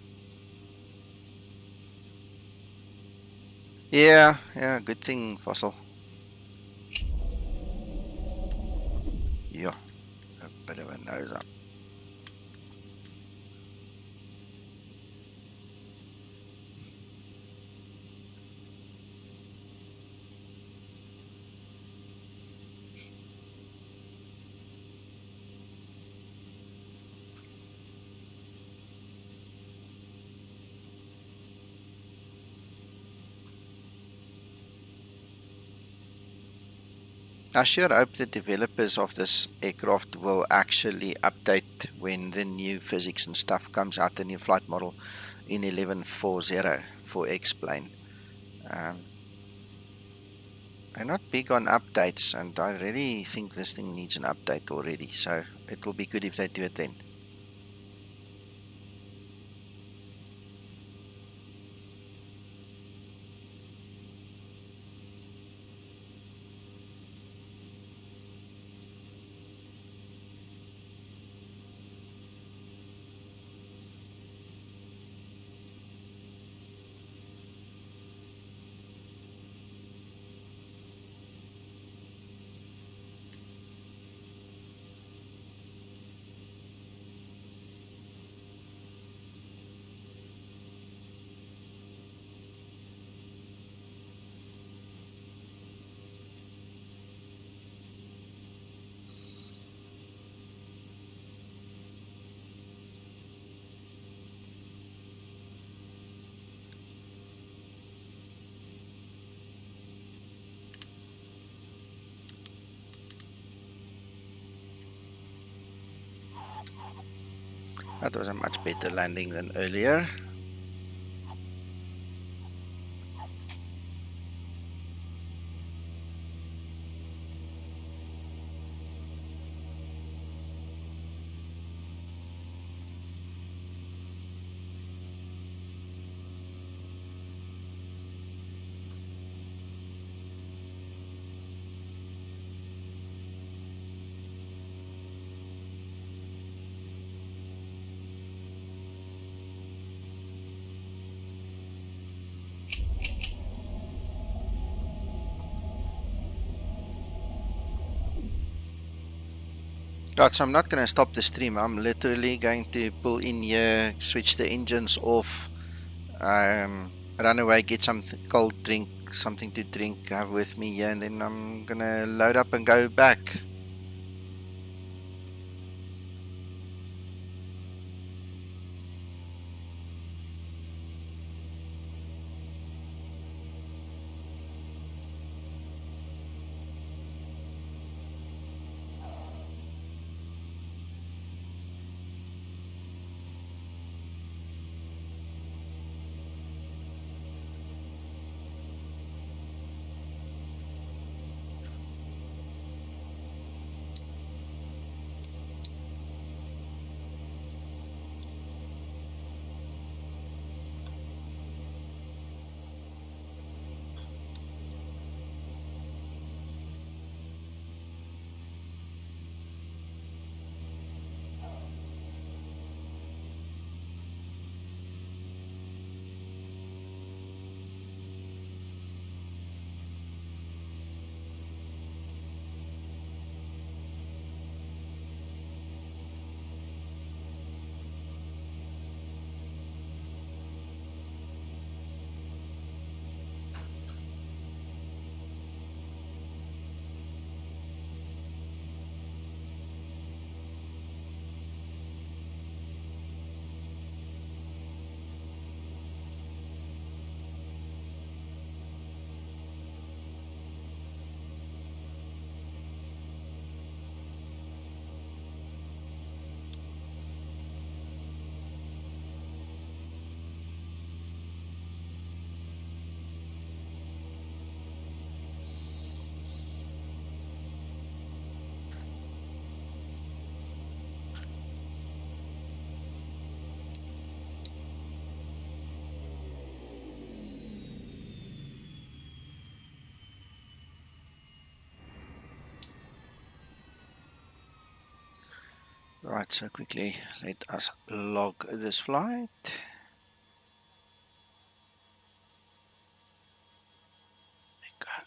Yeah, yeah, good thing, Fossil. Yeah, a bit of a nose up. I sure hope the developers of this aircraft will actually update when the new physics and stuff comes out, the new flight model in 1140 for X-Plane. Um, they're not big on updates, and I really think this thing needs an update already, so it will be good if they do it then. That was a much better landing than earlier. Right, so I'm not going to stop the stream. I'm literally going to pull in here, switch the engines off, run away, get some cold drink, something to drink, have with me here, and then I'm going to load up and go back. Right, so quickly let us log this flight. Okay.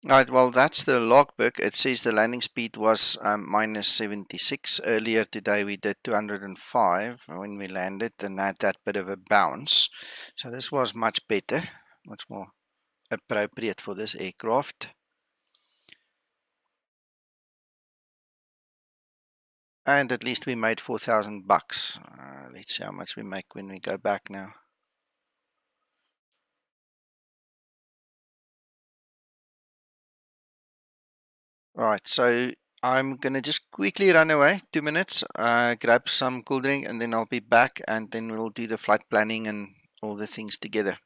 Right, well, that's the logbook. It says the landing speed was minus 76. Earlier today we did 205 when we landed and had that bit of a bounce. So this was much better, much more appropriate for this aircraft. And at least we made 4,000 bucks. Let's see how much we make when we go back now. Right, so I'm gonna just quickly run away, 2 minutes, grab some cool drink, and then I'll be back, and then we'll do the flight planning and all the things together.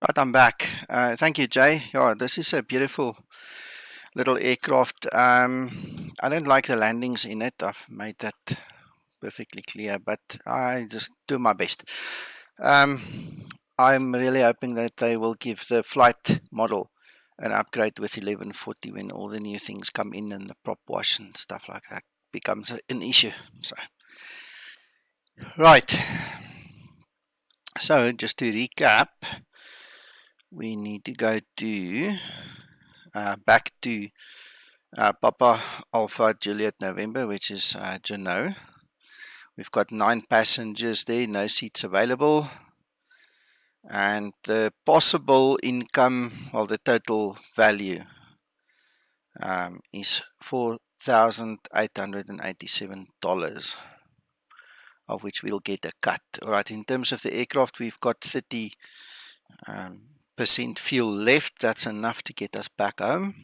Right, I'm back. Thank you, Jay. Yeah, this is a beautiful little aircraft. I don't like the landings in it. I've made that perfectly clear, but I just do my best. Um, I'm really hoping that they will give the flight model an upgrade with 1140 when all the new things come in and the prop wash and stuff like that becomes an issue. So, right. So, just to recap, we need to go to back to Papa Alpha Juliet November, which is Juneau. We've got 9 passengers there, no seats available. And the possible income, well, the total value is $4,887. of which we'll get a cut. All right, in terms of the aircraft, we've got 30% fuel left. That's enough to get us back home.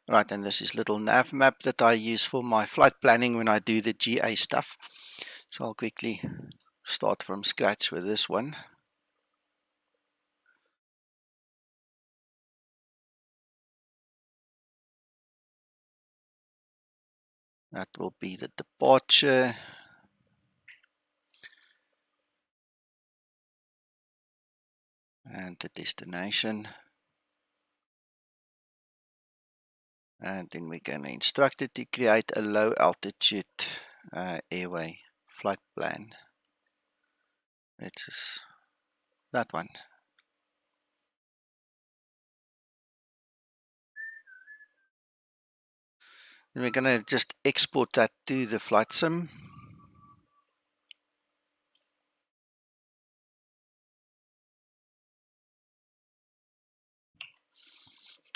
Right, and this is little nav map that I use for my flight planning when I do the GA stuff. So I'll quickly start from scratch with this one. That will be the departure. And the destination. And then we're going to instruct it to create a low altitude airway flight plan. It's that one. Then we're going to just export that to the flight sim.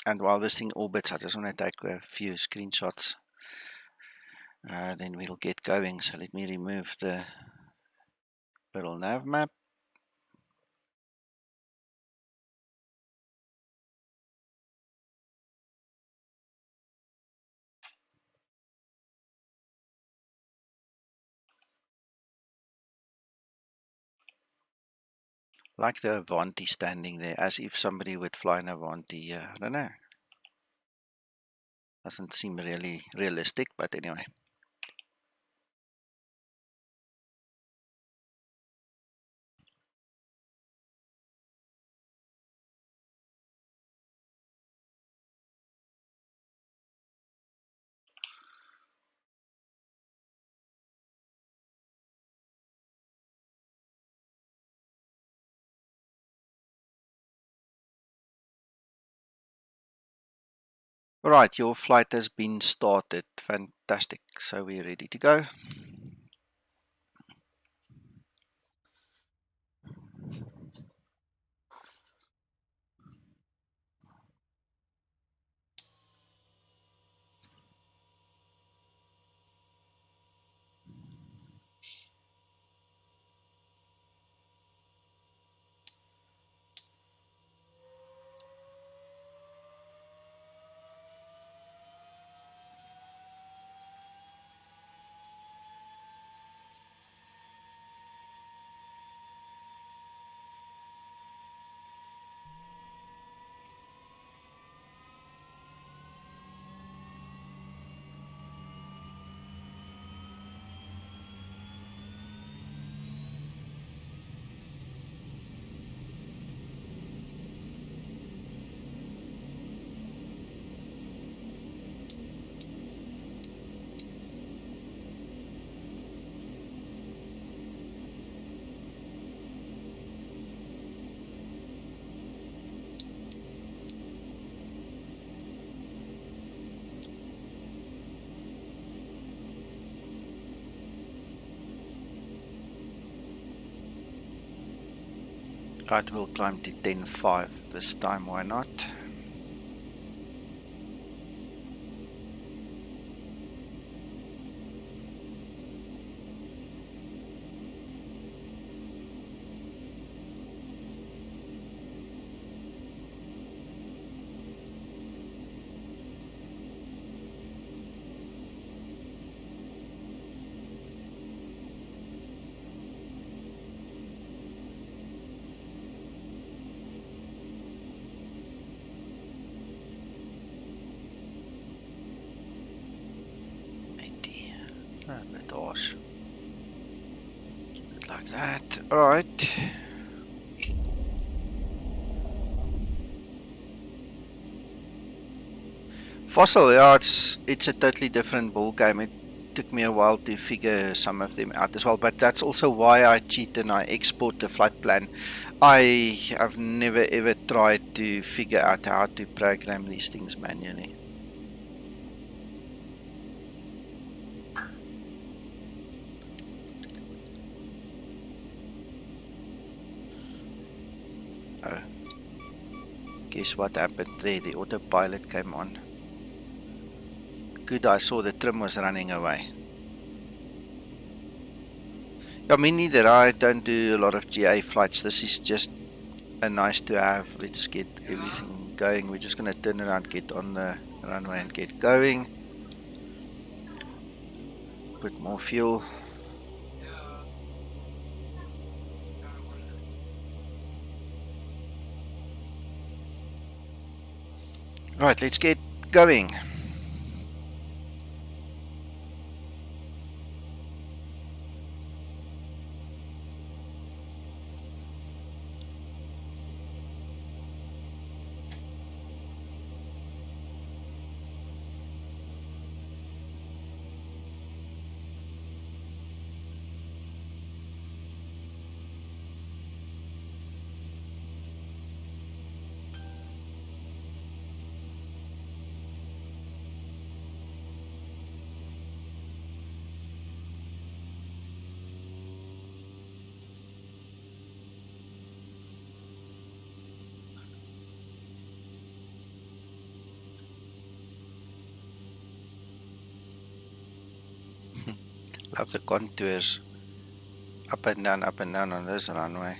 And while this thing orbits, I just want to take a few screenshots. Then we'll get going. So let me remove the little nav map. Like the Avanti standing there, as if somebody would fly an Avanti. I don't know. Doesn't seem really realistic, but anyway. Right, your flight has been started. Fantastic. So we're ready to go. Right, we'll climb to 10.5 this time, why not? A bit harsh. A bit like that. Alright. Fossil, yeah, it's a totally different ball game. It took me a while to figure some of them out as well, but that's also why I cheat and I export the flight plan. I have never ever tried to figure out how to program these things manually. Oh, guess what happened there? The autopilot came on. Good, I saw the trim was running away. Yeah, me neither. I don't do a lot of GA flights. This is just a nice to have. Let's get everything going. We're just going to turn around, get on the runway and get going. Put more fuel. Right, let's get going. Love the contours. Up and down on this runway.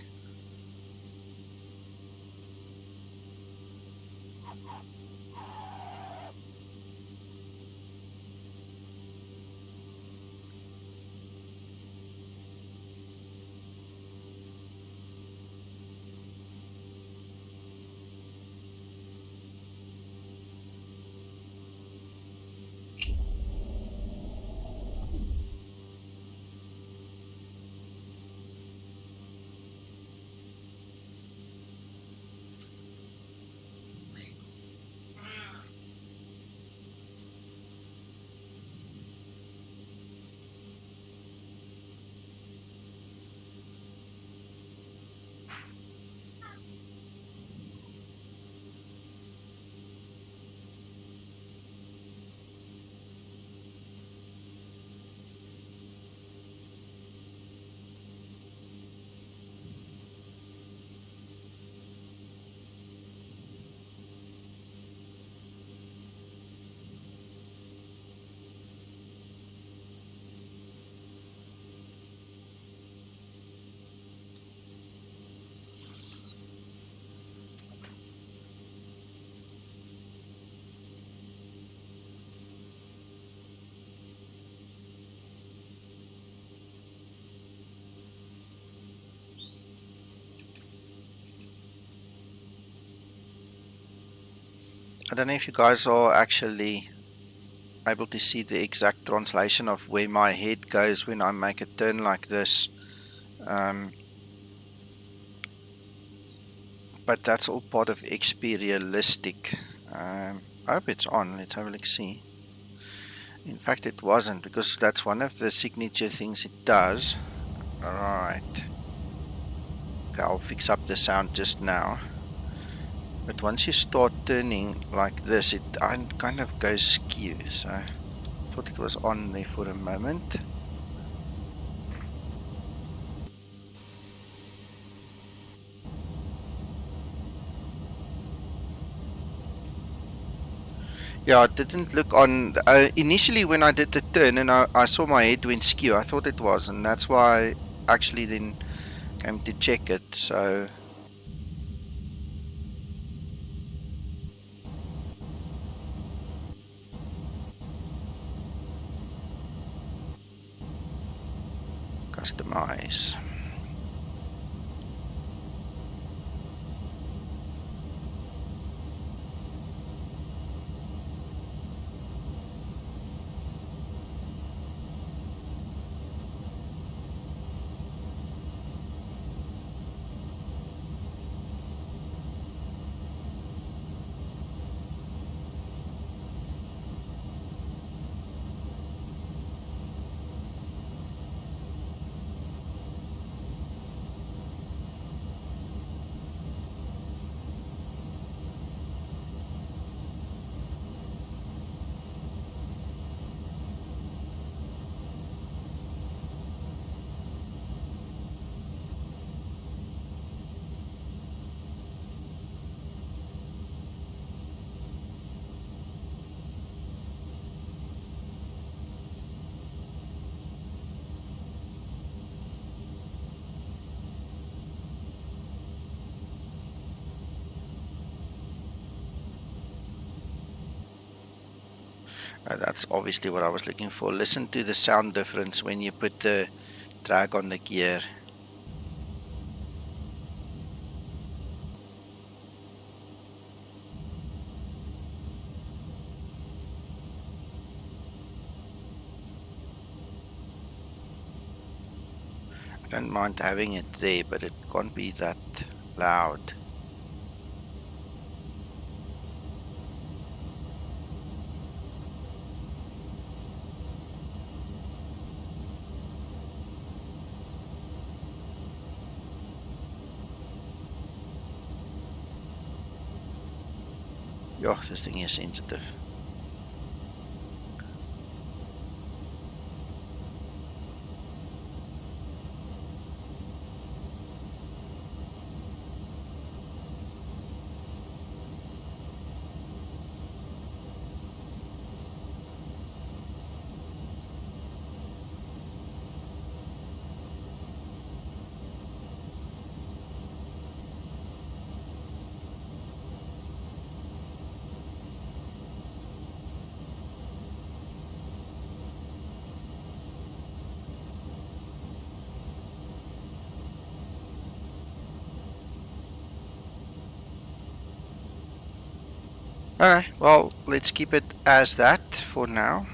I don't know if you guys are actually able to see the exact translation of where my head goes when I make a turn like this. But that's all part of XP Realistic. I hope it's on. Let's have a look, see. In fact, it wasn't, because that's one of the signature things it does. Alright. Okay, I'll fix up the sound just now. But once you start turning like this, it kind of goes skew. So I thought it was on there for a moment. Yeah, it didn't look on. Initially, when I did the turn and I saw my head went skew, I thought it was, and that's why I actually then came to check it. So customize. That's obviously what I was looking for. Listen to the sound difference when you put the drag on the gear. I don't mind having it there, but it can't be that loud. Yeah, this thing is sensitive. Alright, well, let's keep it as that for now.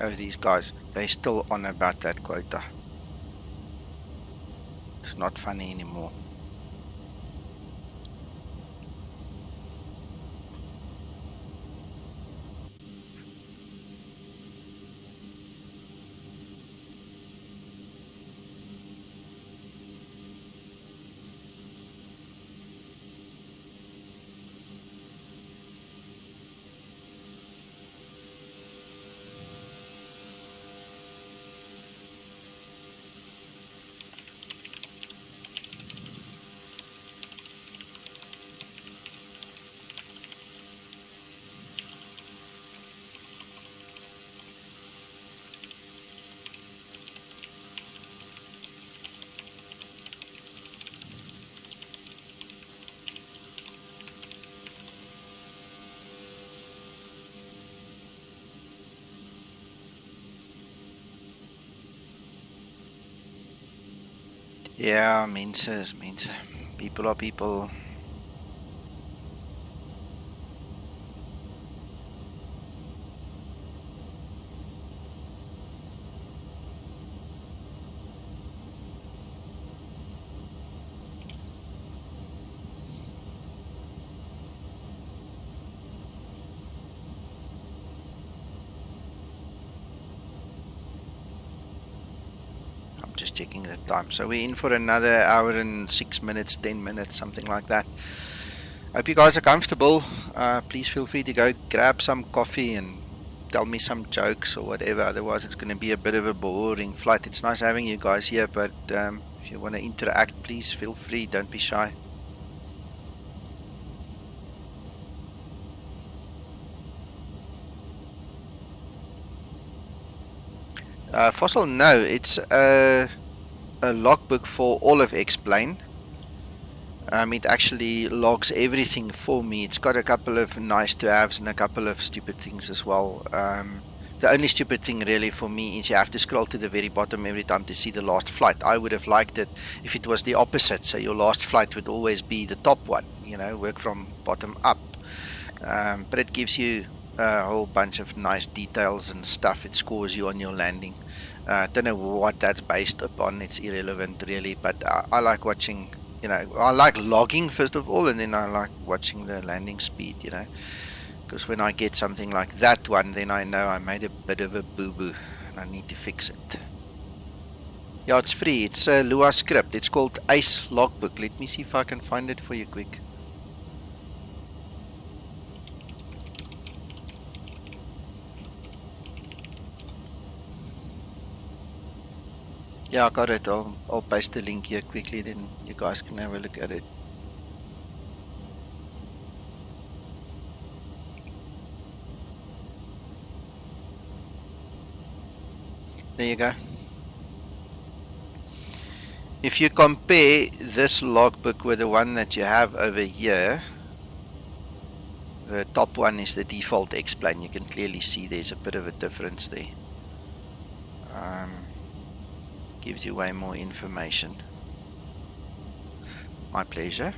Oh, these guys, they still on about that quota. It's not funny anymore. Yeah, mense is mense. People are people. I'm just checking the time. So we're in for another hour and 6 minutes, 10 minutes, something like that. Hope you guys are comfortable. Please feel free to go grab some coffee and tell me some jokes or whatever. Otherwise, it's going to be a bit of a boring flight. It's nice having you guys here, but if you want to interact, please feel free. Don't be shy. Fossil, no, it's a logbook for all of X-Plane. It actually logs everything for me. It's got a couple of nice to haves and a couple of stupid things as well. The only stupid thing really for me is you have to scroll to the very bottom every time to see the last flight. I would have liked it if it was the opposite, so your last flight would always be the top one, work from bottom up. But it gives you a whole bunch of nice details and stuff. It scores you on your landing. Don't know what that's based upon. It's irrelevant really, but I like watching. I like logging first of all, and then I like watching the landing speed. Because when I get something like that one, then I know I made a bit of a boo-boo and I need to fix it. Yeah, it's free. It's a Lua script. It's called Ace Logbook. Let me see if I can find it for you quick. Yeah, I got it. I'll paste the link here quickly, then you guys can have a look at it. There you go. If you compare this logbook with the one that you have over here, the top one is the default X-Plane. You can clearly see there's a bit of a difference there. Gives you way more information. My pleasure.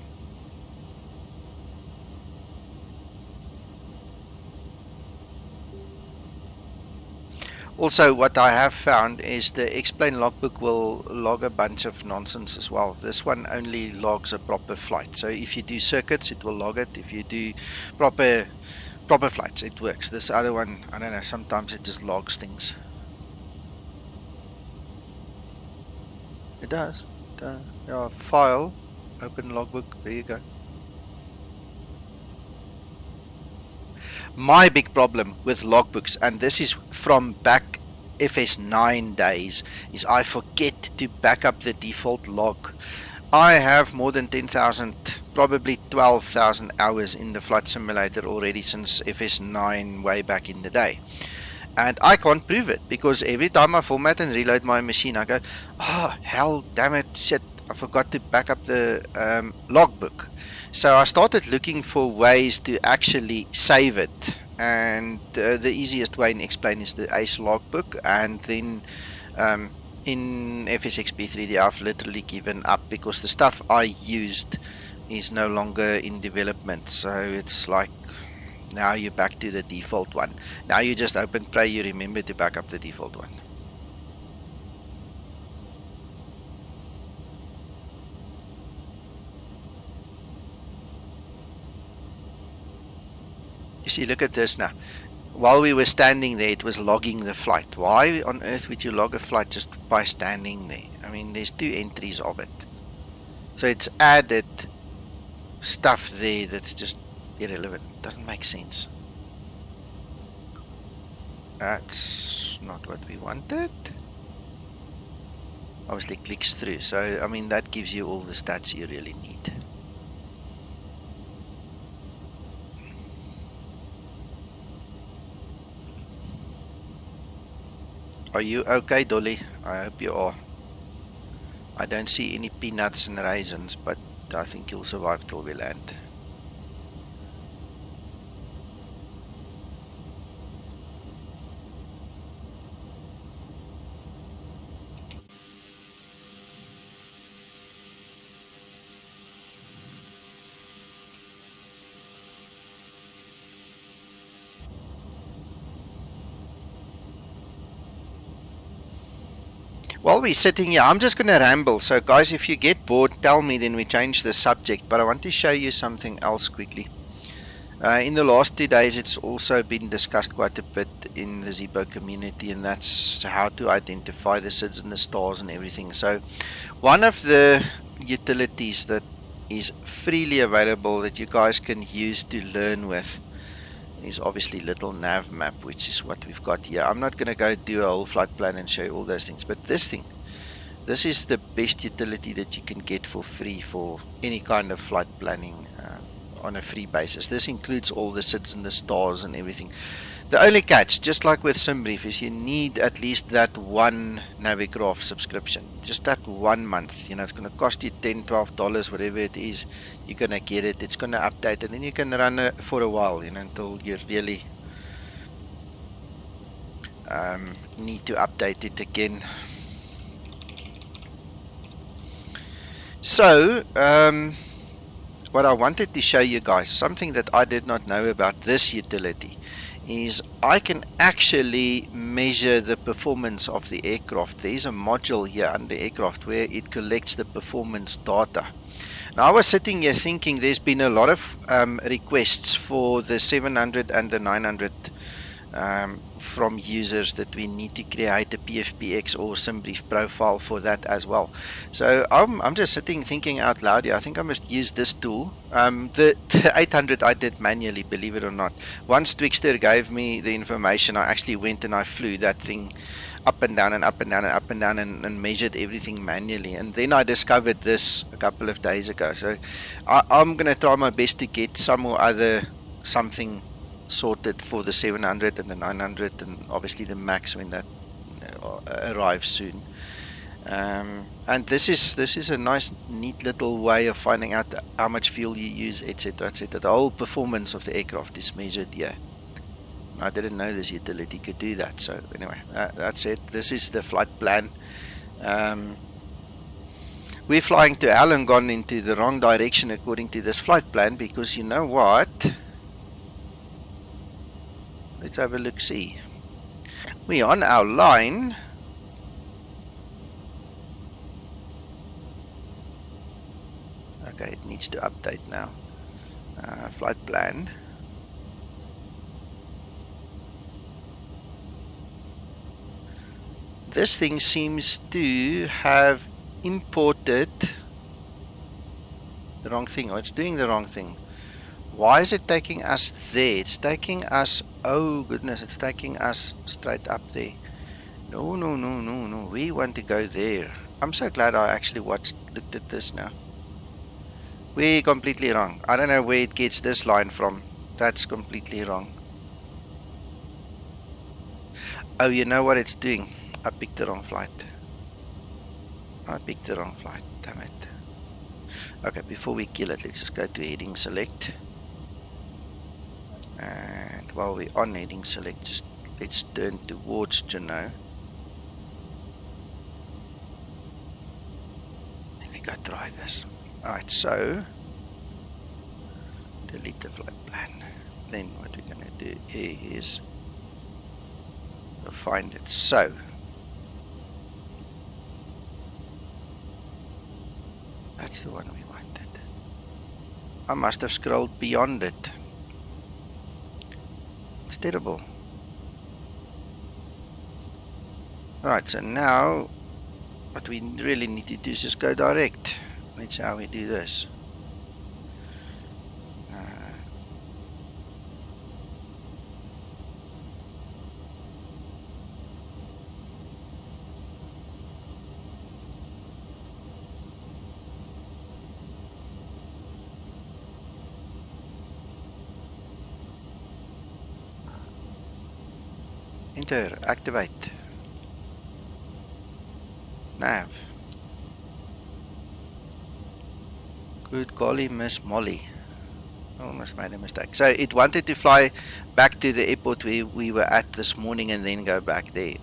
Also, what I have found is the X-Plane logbook will log a bunch of nonsense as well. This one only logs a proper flight. So if you do circuits, it will log it. If you do proper flights, it works. This other one, I don't know, sometimes it just logs things. It does. Yeah, file, open logbook, there you go. My big problem with logbooks, and this is from back FS9 days, is I forget to back up the default log. I have more than 10,000, probably 12,000 hours in the flight simulator already since FS9 way back in the day. And I can't prove it because every time I format and reload my machine, I go, oh, hell, damn it, shit, I forgot to back up the logbook. So I started looking for ways to actually save it. And the easiest way in X-Plane is the Ace logbook. And then in FSXP3D, I've literally given up because the stuff I used is no longer in development. So it's like, Now you're back to the default one. Now you just open Pray, you remember to back up the default one. You see, look at this now. While we were standing there, it was logging the flight. Why on earth would you log a flight just by standing there? I mean, there's 2 entries of it. So it's added stuff there that's just irrelevant. Doesn't make sense. That's not what we wanted. Obviously clicks through. So, I mean, that gives you all the stats you really need. Are you okay, Dolly? I hope you are. I don't see any peanuts and raisins, but I think you'll survive till we land. While we're sitting here, I'm just going to ramble. So guys, if you get bored, tell me, then we change the subject. But I want to show you something else quickly. In the last 2 days, it's also been discussed quite a bit in the Zibo community, and that's how to identify the SIDS and the stars and everything. So one of the utilities that is freely available that you guys can use to learn with is obviously little nav map, which is what we've got here. I'm not going to go do a whole flight plan and show you all those things, but this is the best utility that you can get for free for any kind of flight planning on a free basis. This includes all the SIDS and the stars and everything. The only catch, just like with SimBrief, is you need at least that one Navigraph subscription. Just that 1 month. You know, it's going to cost you $10, $12, whatever it is. You're going to get it. It's going to update, and then you can run it for a while, you know, until you really need to update it again. So, what I wanted to show you guys, something that I did not know about this utility, is I can actually measure the performance of the aircraft. There's a module here under aircraft where it collects the performance data. Now I was sitting here thinking there's been a lot of requests for the 700 and the 900 from users that we need to create a PFPX or SimBrief profile for that as well. So I'm just sitting thinking out loud here. I think I must use this tool. The 800 I did manually, believe it or not. Once Twixter gave me the information, I actually went and I flew that thing up and down and up and down and up and down and measured everything manually. And then I discovered this a couple of days ago. So I'm going to try my best to get some or other something sorted for the 700 and the 900, and obviously the max when that arrives soon. And this is a nice neat little way of finding out how much fuel you use, etc, etc. The whole performance of the aircraft is measured here. I didn't know this utility could do that. So anyway, that's it. This is the flight plan. We're flying to hell and gone into the wrong direction according to this flight plan, because you know what? Let's have a look, see. We're on our line. Okay, it needs to update now. Flight plan. This thing seems to have imported the wrong thing, or it's doing the wrong thing. Why is it taking us there? It's taking us, oh goodness, it's taking us straight up there. No, no, no, no, no. We want to go there. I'm so glad I actually looked at this now. We're completely wrong. I don't know where it gets this line from. That's completely wrong. Oh, you know what it's doing? I picked the wrong flight. Damn it. Okay, before we kill it, let's just go to heading select. And while we're on heading select, just let's turn towards Juneau. Let me go try this. Alright, so delete the flight plan. Then what we're going to do is find it. So that's the one we wanted. I must have scrolled beyond it. It's terrible. Right, so now what we really need to do is just go direct. That's how we do this. Enter, activate. Nav. Good golly, Miss Molly. Almost made a mistake. So it wanted to fly back to the airport where we were at this morning and then go back there.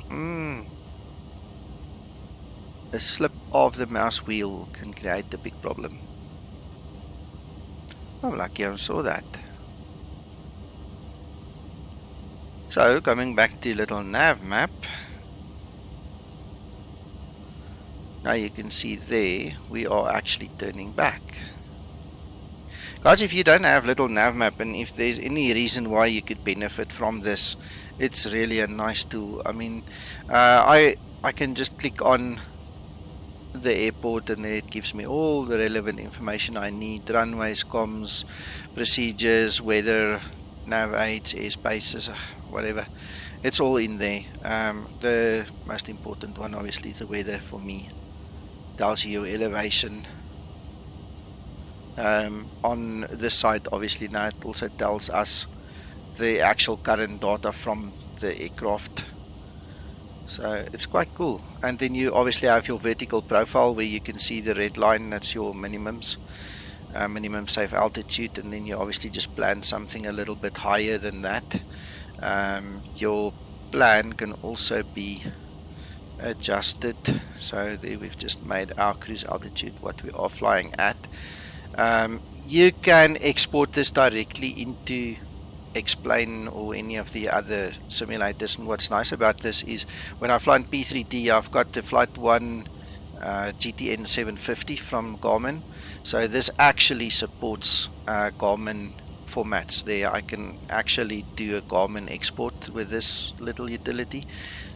A slip of the mouse wheel can create a big problem. I'm lucky I saw that. So coming back to little nav map. Now you can see there we are actually turning back. Guys, if you don't have little nav map, and if there's any reason why you could benefit from this, it's really a nice tool. I mean, I can just click on the airport and then it gives me all the relevant information I need: runways, comms, procedures, weather, nav aids, airspaces, whatever. It's all in there. The most important one obviously is the weather for me. Tells you your elevation. On this side obviously now it also tells us the actual current data from the aircraft, so it's quite cool. And then you obviously have your vertical profile where you can see the red line, that's your minimums, minimum safe altitude, and then you obviously just plan something a little bit higher than that. Your plan can also be adjusted, so there we've just made our cruise altitude what we are flying at. You can export this directly into Explain or any of the other simulators, and what's nice about this is when I fly in P3D, I've got the Flight 1 GTN 750 from Garmin, so this actually supports Garmin formats. There I can actually do a Garmin export with this little utility.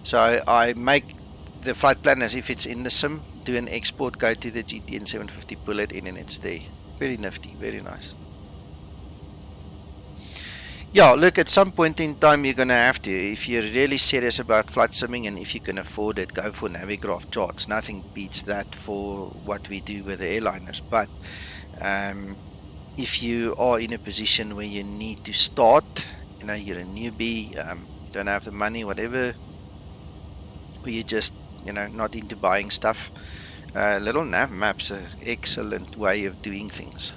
So I make the flight plan as if it's in the sim, do an export, go to the GTN 750, pull it in, and it's there. Very nifty, very nice. Yeah, look, at some point in time you're going to have to, if you're really serious about flight simming and if you can afford it, go for Navigraph charts. Nothing beats that for what we do with the airliners. But if you are in a position where you need to start, you know, you're a newbie, you don't have the money, whatever, or you just, you know, not into buying stuff, little nav maps are an excellent way of doing things.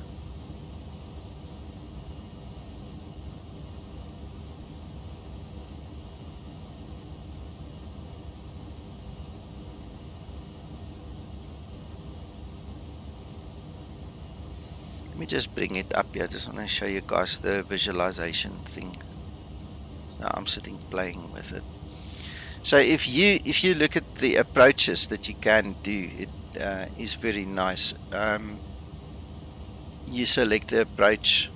Let me just bring it up here. I just want to show you guys the visualization thing. Now I'm sitting playing with it. So if you look at the approaches that you can do, it is very nice. You select the approach,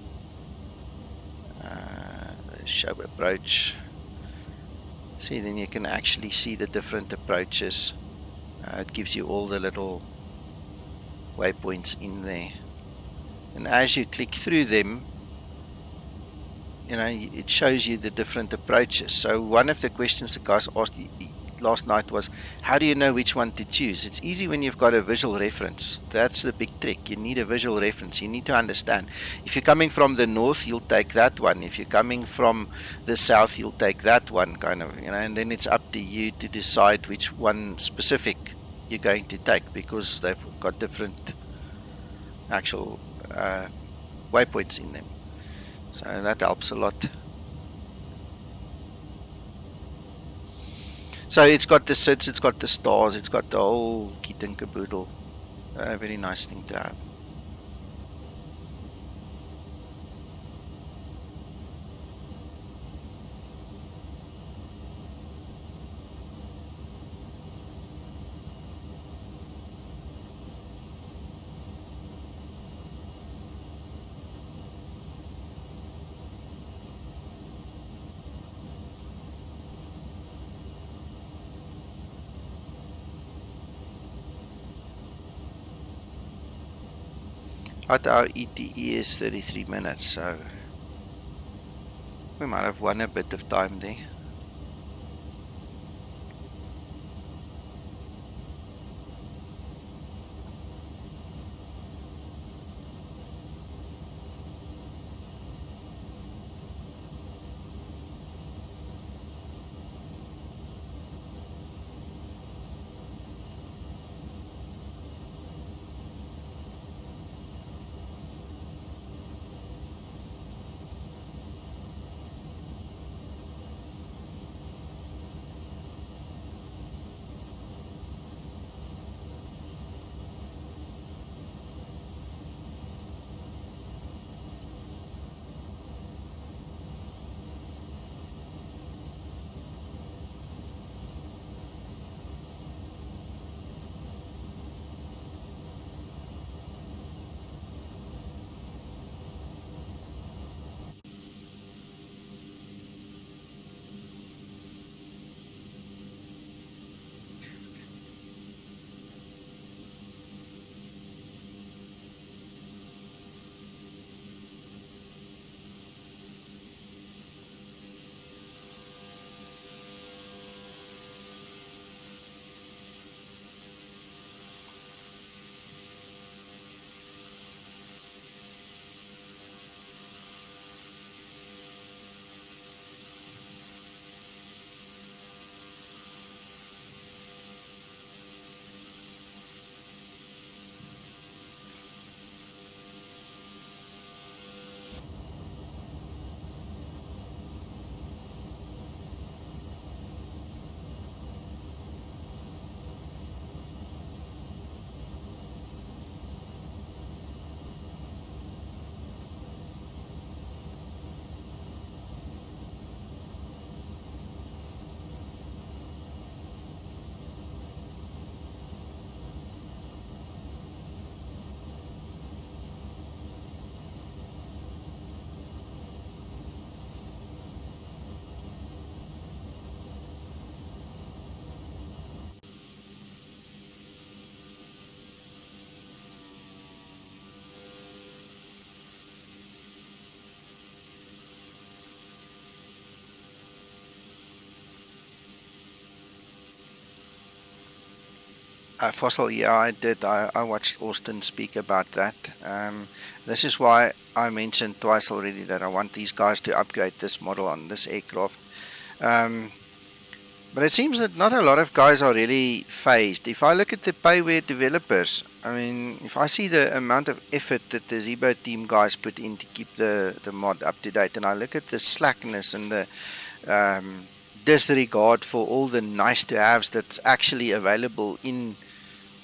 show approach. See, then you can actually see the different approaches. It gives you all the little waypoints in there. And as you click through them, you know, it shows you the different approaches. So one of the questions the guys asked last night was, how do you know which one to choose? It's easy when you've got a visual reference. That's the big trick. You need a visual reference. You need to understand. If you're coming from the north, you'll take that one. If you're coming from the south, you'll take that one, kind of, you know, and then it's up to you to decide which one specific you're going to take, because they've got different actual waypoints in them, so that helps a lot. So it's got the SIDS, it's got the stars, it's got the whole kit and caboodle. A very nice thing to have. But our ETE is 33 minutes, so we might have won a bit of time there. Fossil, yeah, I did. I watched Austin speak about that. This is why I mentioned twice already that I want these guys to upgrade this model on this aircraft. Um, but it seems that not a lot of guys are really phased. If I look at the payware developers, I mean, if I see the amount of effort that the Zebo team guys put in to keep the mod up to date, and I look at the slackness and the disregard for all the nice to haves that's actually available in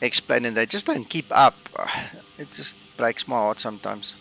Explain, and they just don't keep up. It just breaks my heart sometimes.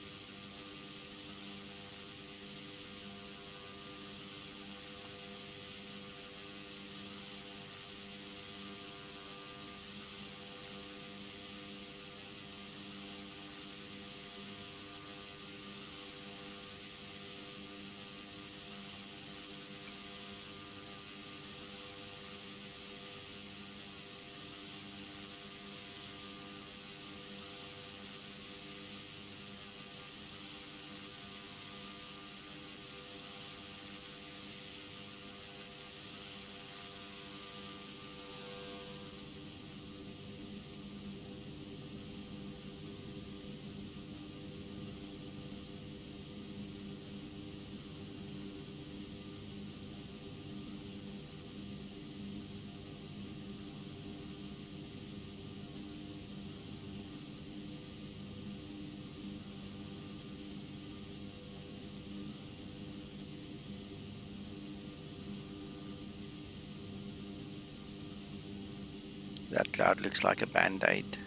That cloud looks like a band-aid.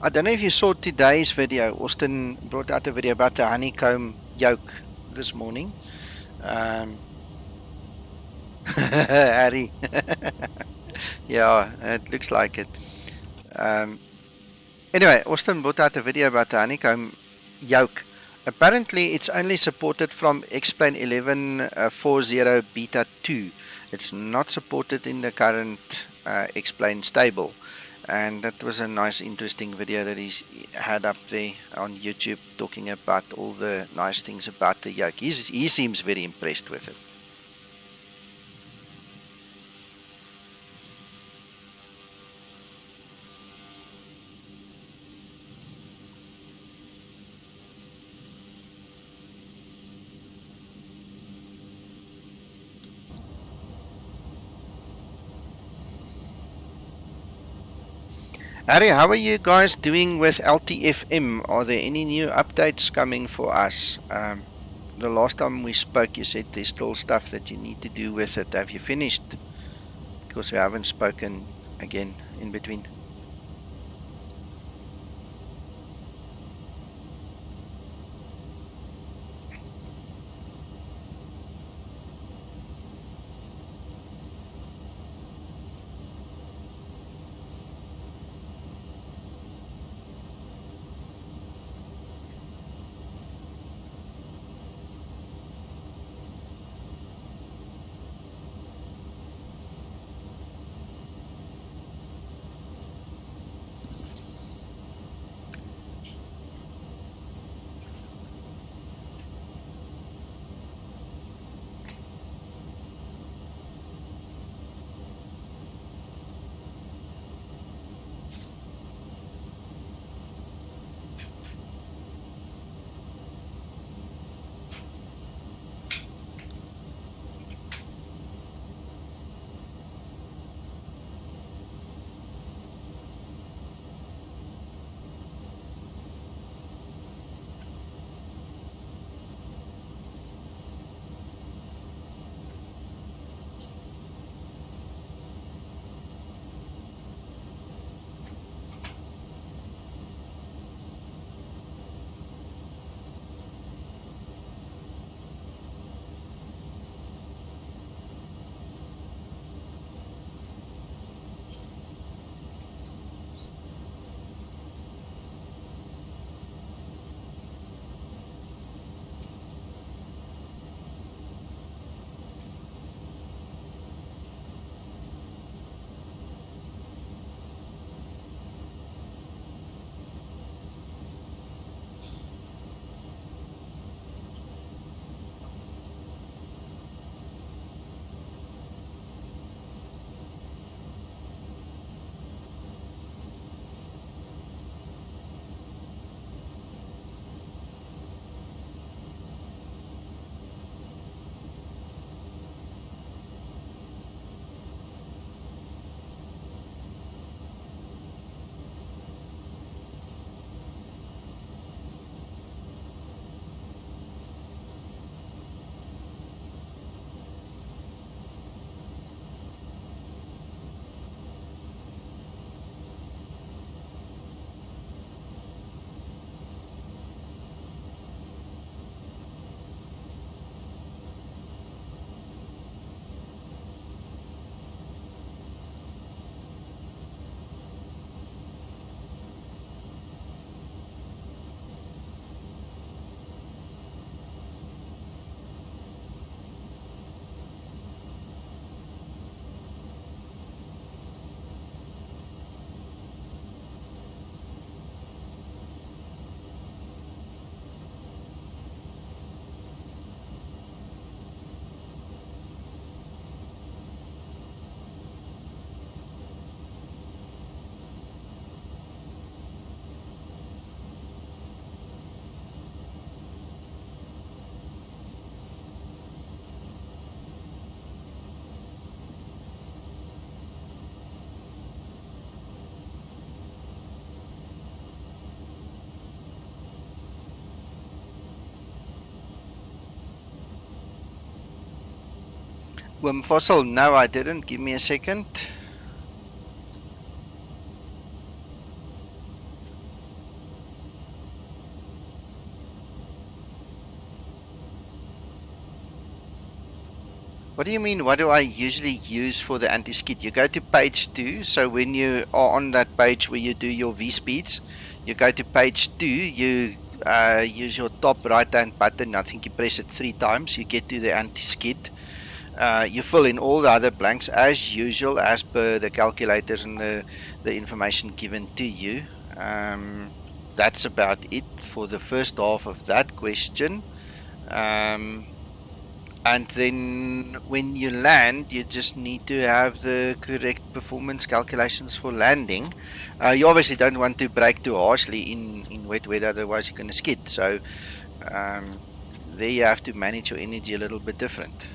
I don't know if you saw today's video. Austin brought out a video about the honeycomb yoke this morning. Harry. Yeah, it looks like it. Anyway, Austin brought out a video about the honeycomb yoke. Apparently, it's only supported from Explain 11.40 beta 2. It's not supported in the current explained stable. And that was a nice, interesting video that he had up there on YouTube talking about all the nice things about the yoke. He seems very impressed with it. Harry, how are you guys doing with LTFM? Are there any new updates coming for us? The last time we spoke, you said there's still stuff that you need to do with it. Have you finished? Because we haven't spoken again in between. Fossil, no, I didn't. Give me a second. What do you mean? What do I usually use for the anti-skid? You go to page 2. So when you are on that page where you do your V-speeds, you go to page 2. You use your top right-hand button. I think you press it 3 times. You get to the anti-skid. You fill in all the other blanks as usual, as per the calculators and the information given to you. That's about it for the first half of that question. Um, and then when you land, you just need to have the correct performance calculations for landing. You obviously don't want to brake too harshly in wet weather, otherwise you're going to skid. So um, there you have to manage your energy a little bit different.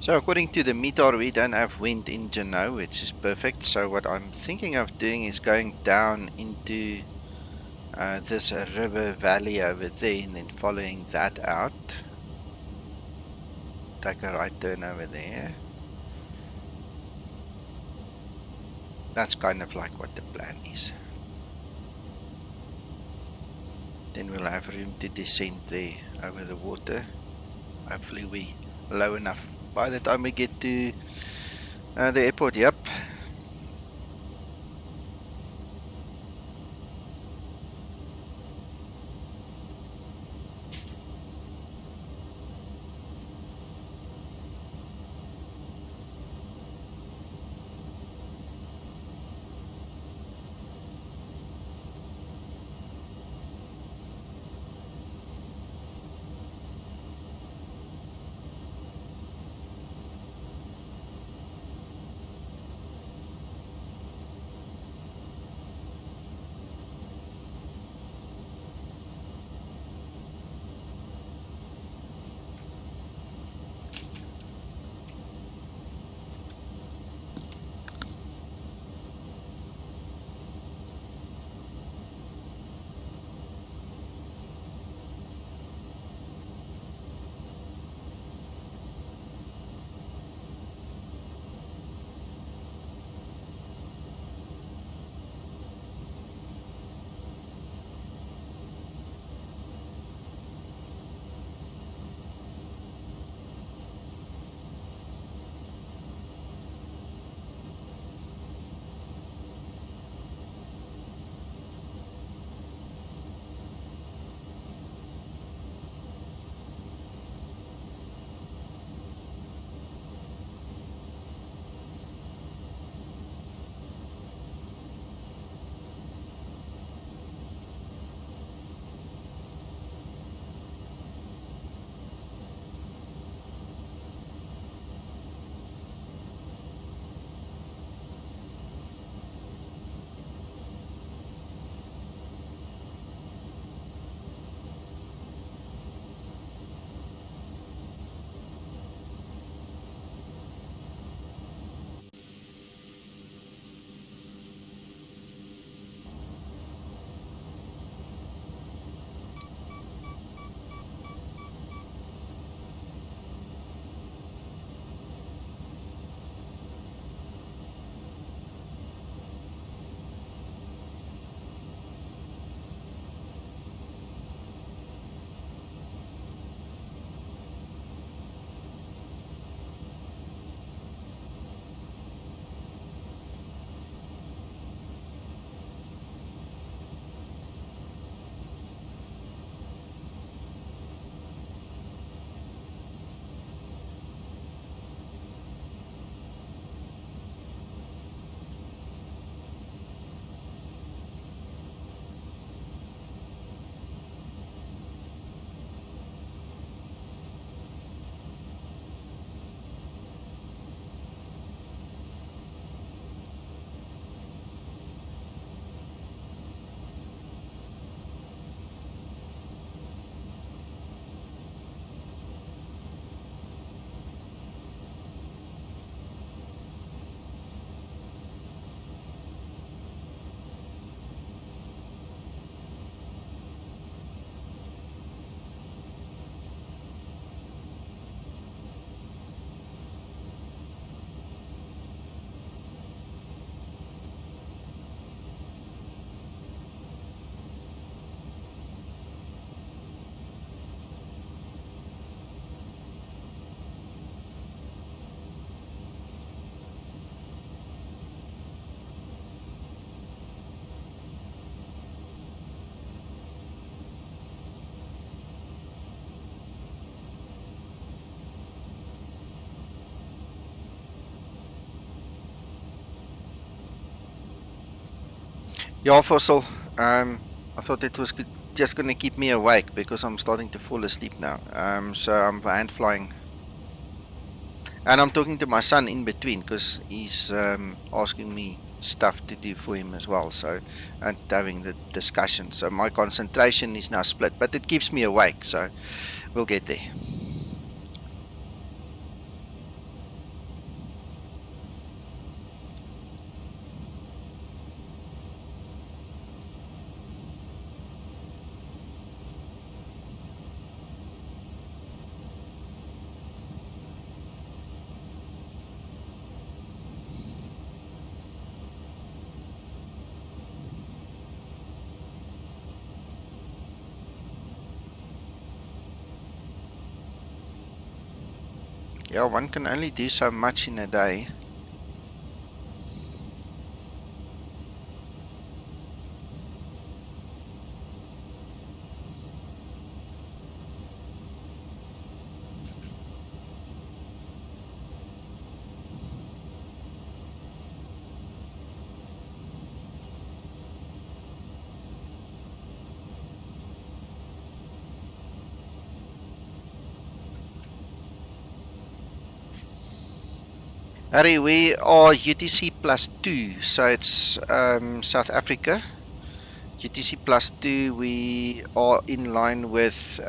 So according to the METAR, we don't have wind in Juneau, which is perfect. So what I'm thinking of doing is going down into this river valley over there and then following that out. Take a right turn over there. That's kind of like what the plan is. Then we'll have room to descend there over the water. Hopefully we low enough by the time we get to the airport. Yep. Yeah, Fossil. I thought it was just going to keep me awake because I'm starting to fall asleep now. So I'm hand flying, and I'm talking to my son in between because he's asking me stuff to do for him as well. So and having the discussion. So my concentration is now split, but it keeps me awake. So we'll get there. Yeah, one can only do so much in a day. Harry, we are UTC plus 2, so it's South Africa. UTC plus 2, we are in line with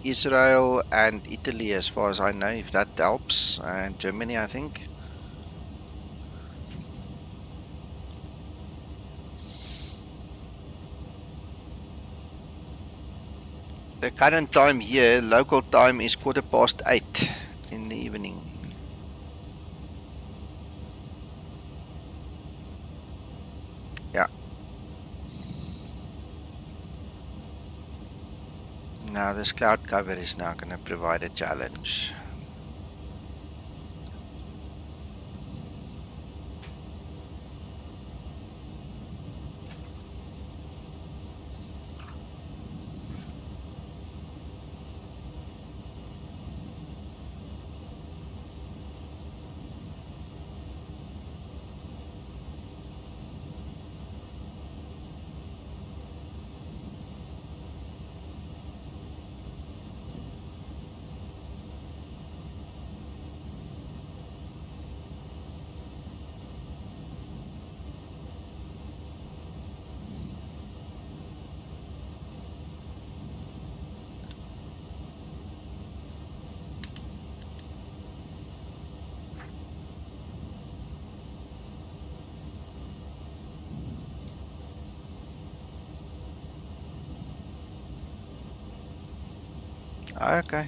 Israel and Italy, as far as I know, if that helps, and Germany, I think. The current time here, local time, is 8:15 in the evening. Yeah. Now this cloud cover is now going to provide a challenge. Okay.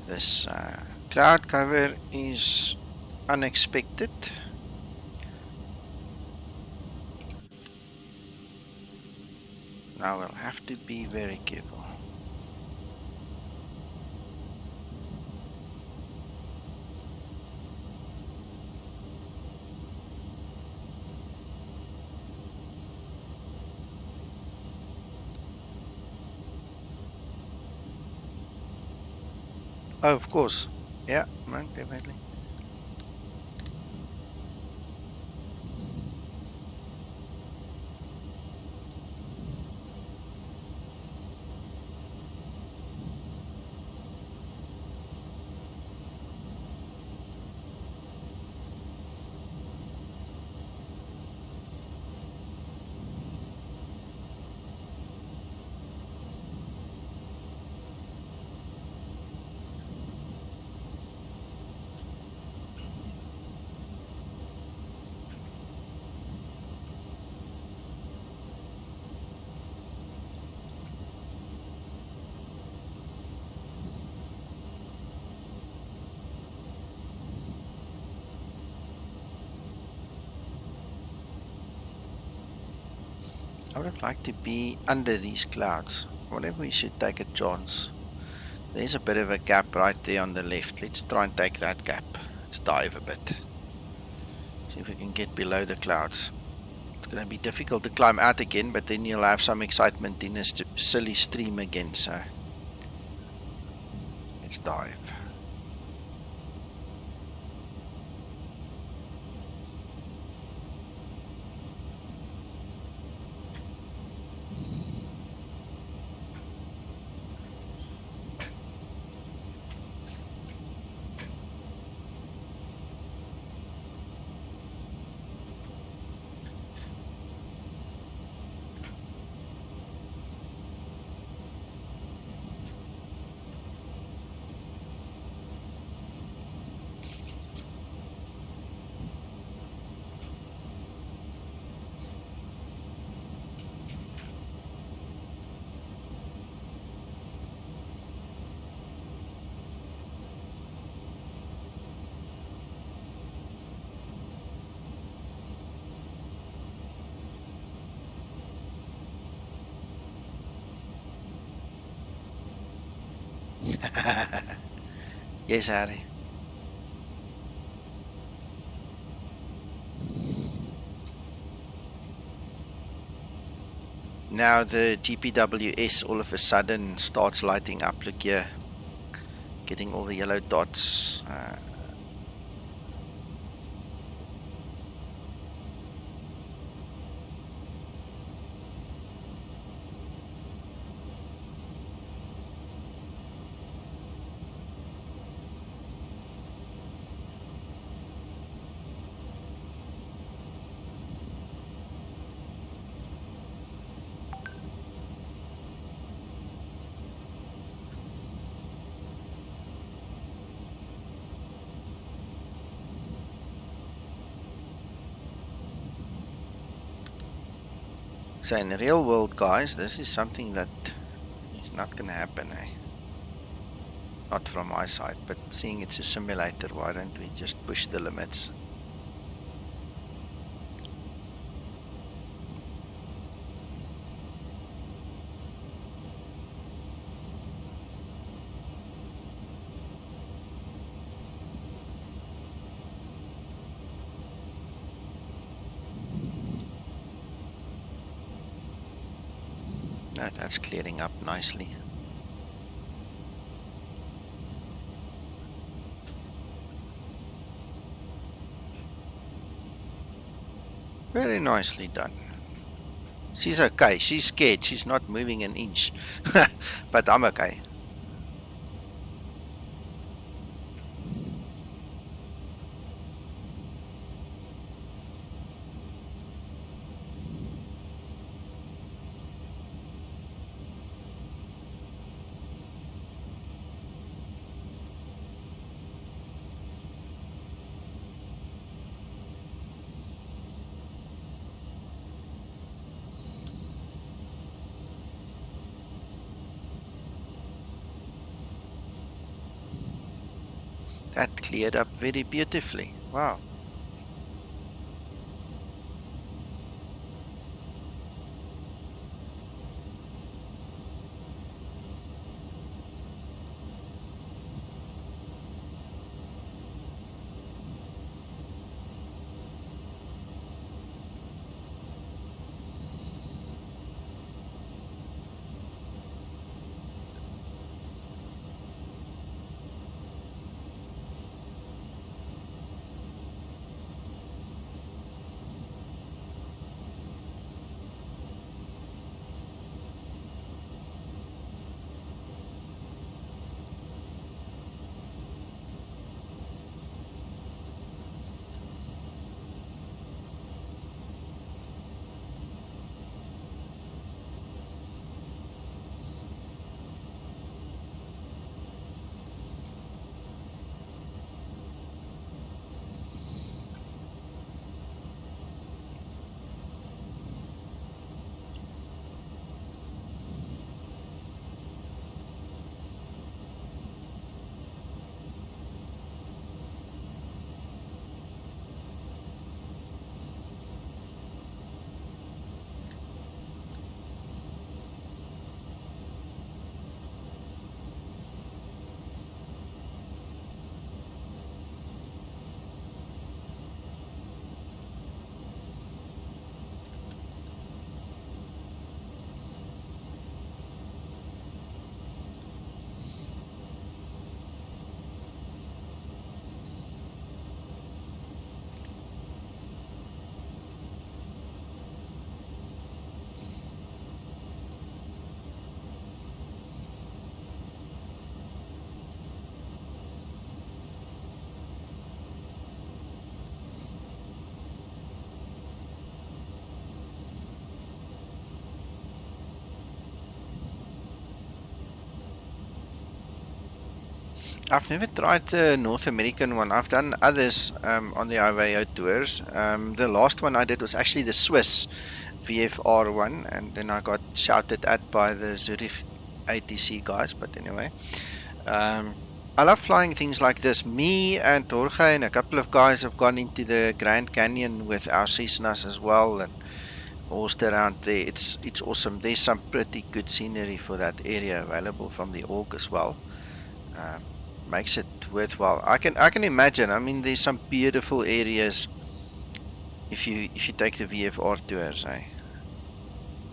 This cloud cover is unexpected. Now we'll have to be very careful. Oh, of course. Yeah, no, definitely. I would have liked to be under these clouds. Whatever, we should take a chance. There's a bit of a gap right there on the left. Let's try and take that gap. Let's dive a bit. See if we can get below the clouds. It's going to be difficult to climb out again, but then you'll have some excitement in a silly stream again. So Let's dive. Yes, Harry. Now the GPWS all of a sudden starts lighting up. Look here, getting all the yellow dots. So in the real world, guys, this is something that is not going to happen, eh? Not from my side, but seeing it's a simulator, why don't we just push the limits? No, that's clearing up nicely. Very nicely done. She's okay. She's scared. She's not moving an inch. But I'm okay. That cleared up very beautifully. Wow. I've never tried the North American one. I've done others on the Aveo tours. The last one I did was actually the Swiss VFR one, and then I got shouted at by the Zurich ATC guys. But anyway, um, I love flying things like this. Me and Jorge and a couple of guys have gone into the Grand Canyon with our Cessnas as well, and horsed around there. It's awesome. There's some pretty good scenery for that area available from the org as well. Um, Makes it worthwhile. I can imagine. I mean, there's some beautiful areas if you take the VFR tours.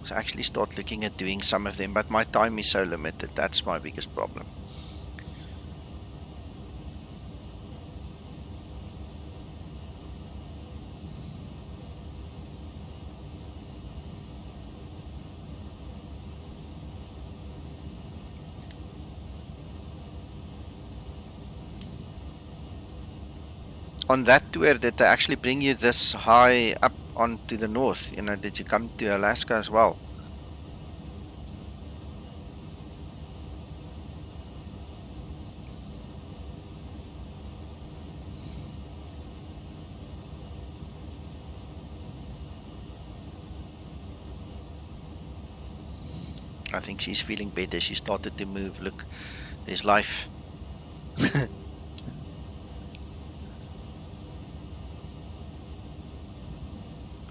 So I actually start looking at doing some of them, but my time is so limited. That's my biggest problem. On that tour, did they actually bring you this high up onto the north? Did you come to Alaska as well? I think she's feeling better. She started to move. Look, there's life.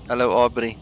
Hello, Aubrey.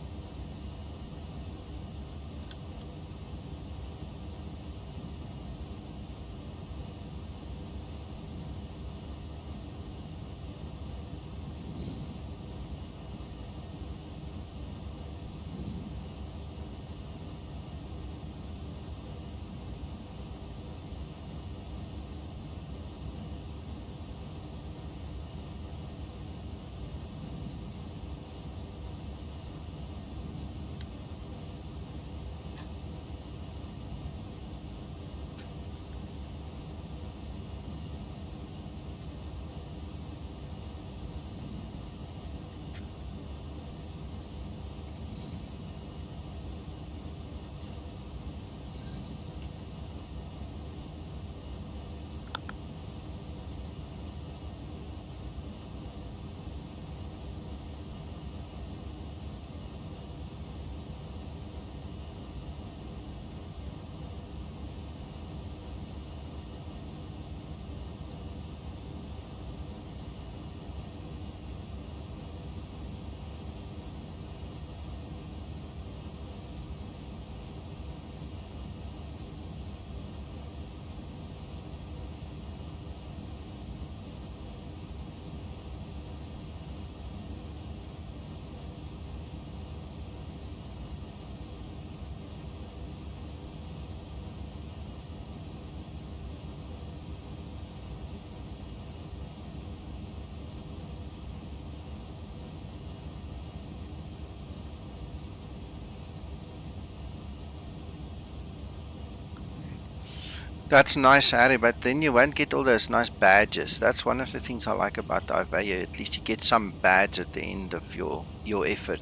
That's nice, Harry, but then you won't get all those nice badges. That's one of the things I like about Iberia. At least you get some badge at the end of your effort.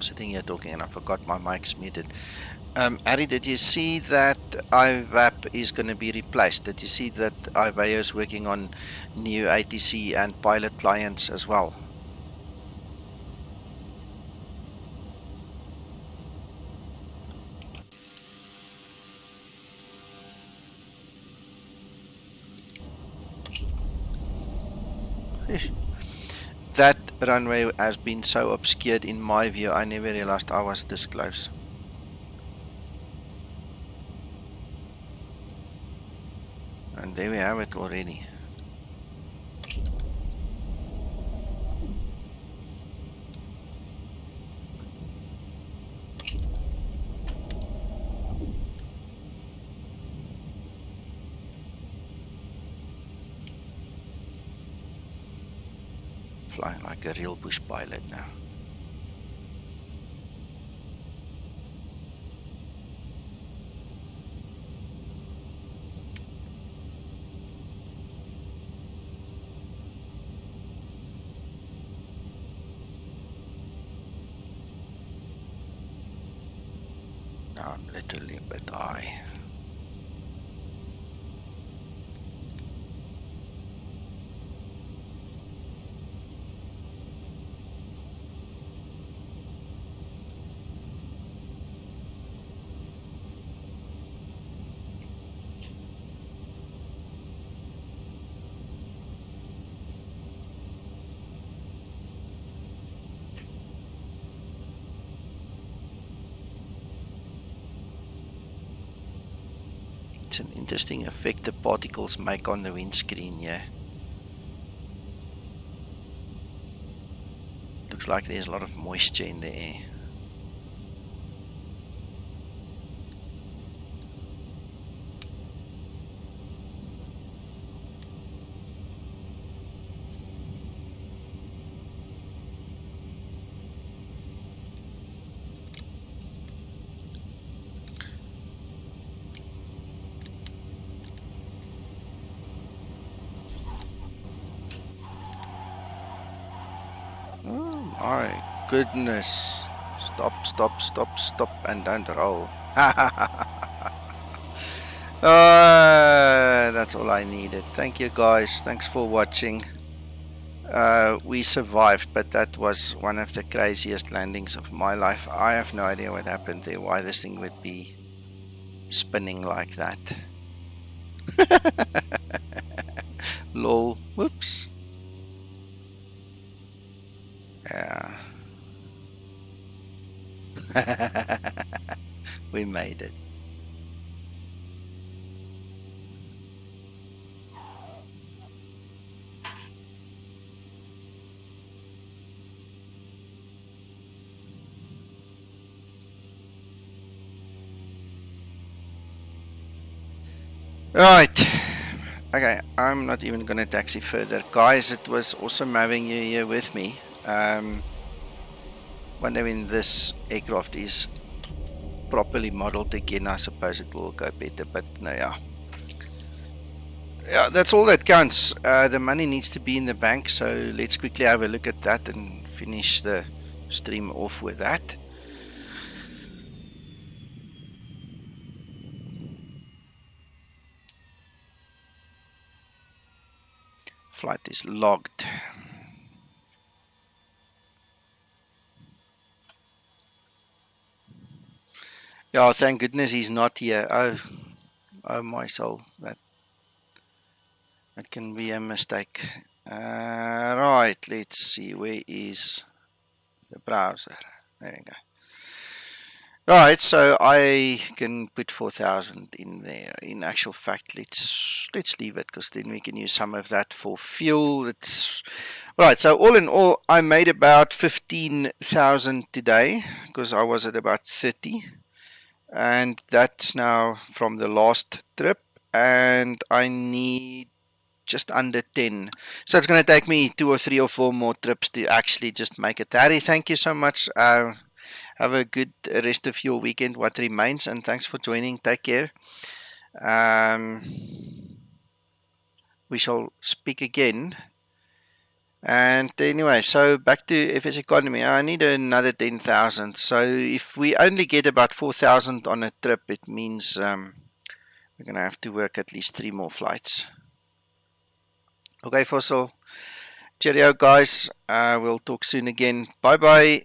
I'm sitting here talking and I forgot my mic's muted. Harry, did you see that IVAP is going to be replaced? Did you see that Iveo is working on new ATC and pilot clients as well? That runway has been so obscured in my view, I never realized I was this close. And there we have it already. Flying like a real bush pilot now. Now I'm literally a bit high. It's an interesting effect the particles make on the windscreen, yeah. Looks like there's a lot of moisture in the air. Oh my goodness. Stop, stop, stop, stop, and don't roll. That's all I needed. Thank you guys. Thanks for watching. We survived, but that was one of the craziest landings of my life. I have no idea what happened there, why this thing would be spinning like that. Lol. Whoops. Yeah. We made it. Right. Okay, I'm not even gonna taxi further. Guys, it was awesome having you here with me. Wonder when this aircraft is properly modeled again, I suppose it will go better, but no, yeah. Yeah, that's all that counts. The money needs to be in the bank, so let's quickly have a look at that and finish the stream off with that. Flight is logged. Yeah, thank goodness he's not here. Oh my soul, that can be a mistake. Right, let's see, where is the browser? There we go. Right, so I can put 4,000 in there. In actual fact, let's leave it because then we can use some of that for fuel. It's right. So all in all, I made about 15,000 today because I was at about 30, and that's now from the last trip. And I need just under 10. So it's going to take me 2 or 3 or 4 more trips to actually just make it. Harry, thank you so much. Have a good rest of your weekend, what remains, and thanks for joining. Take care. We shall speak again And anyway, so back to FSEconomy. I need another 10,000. So if we only get about 4,000 on a trip, it means we're going to have to work at least 3 more flights. Okay, Fossil. Cheerio, guys. We'll talk soon again. Bye bye.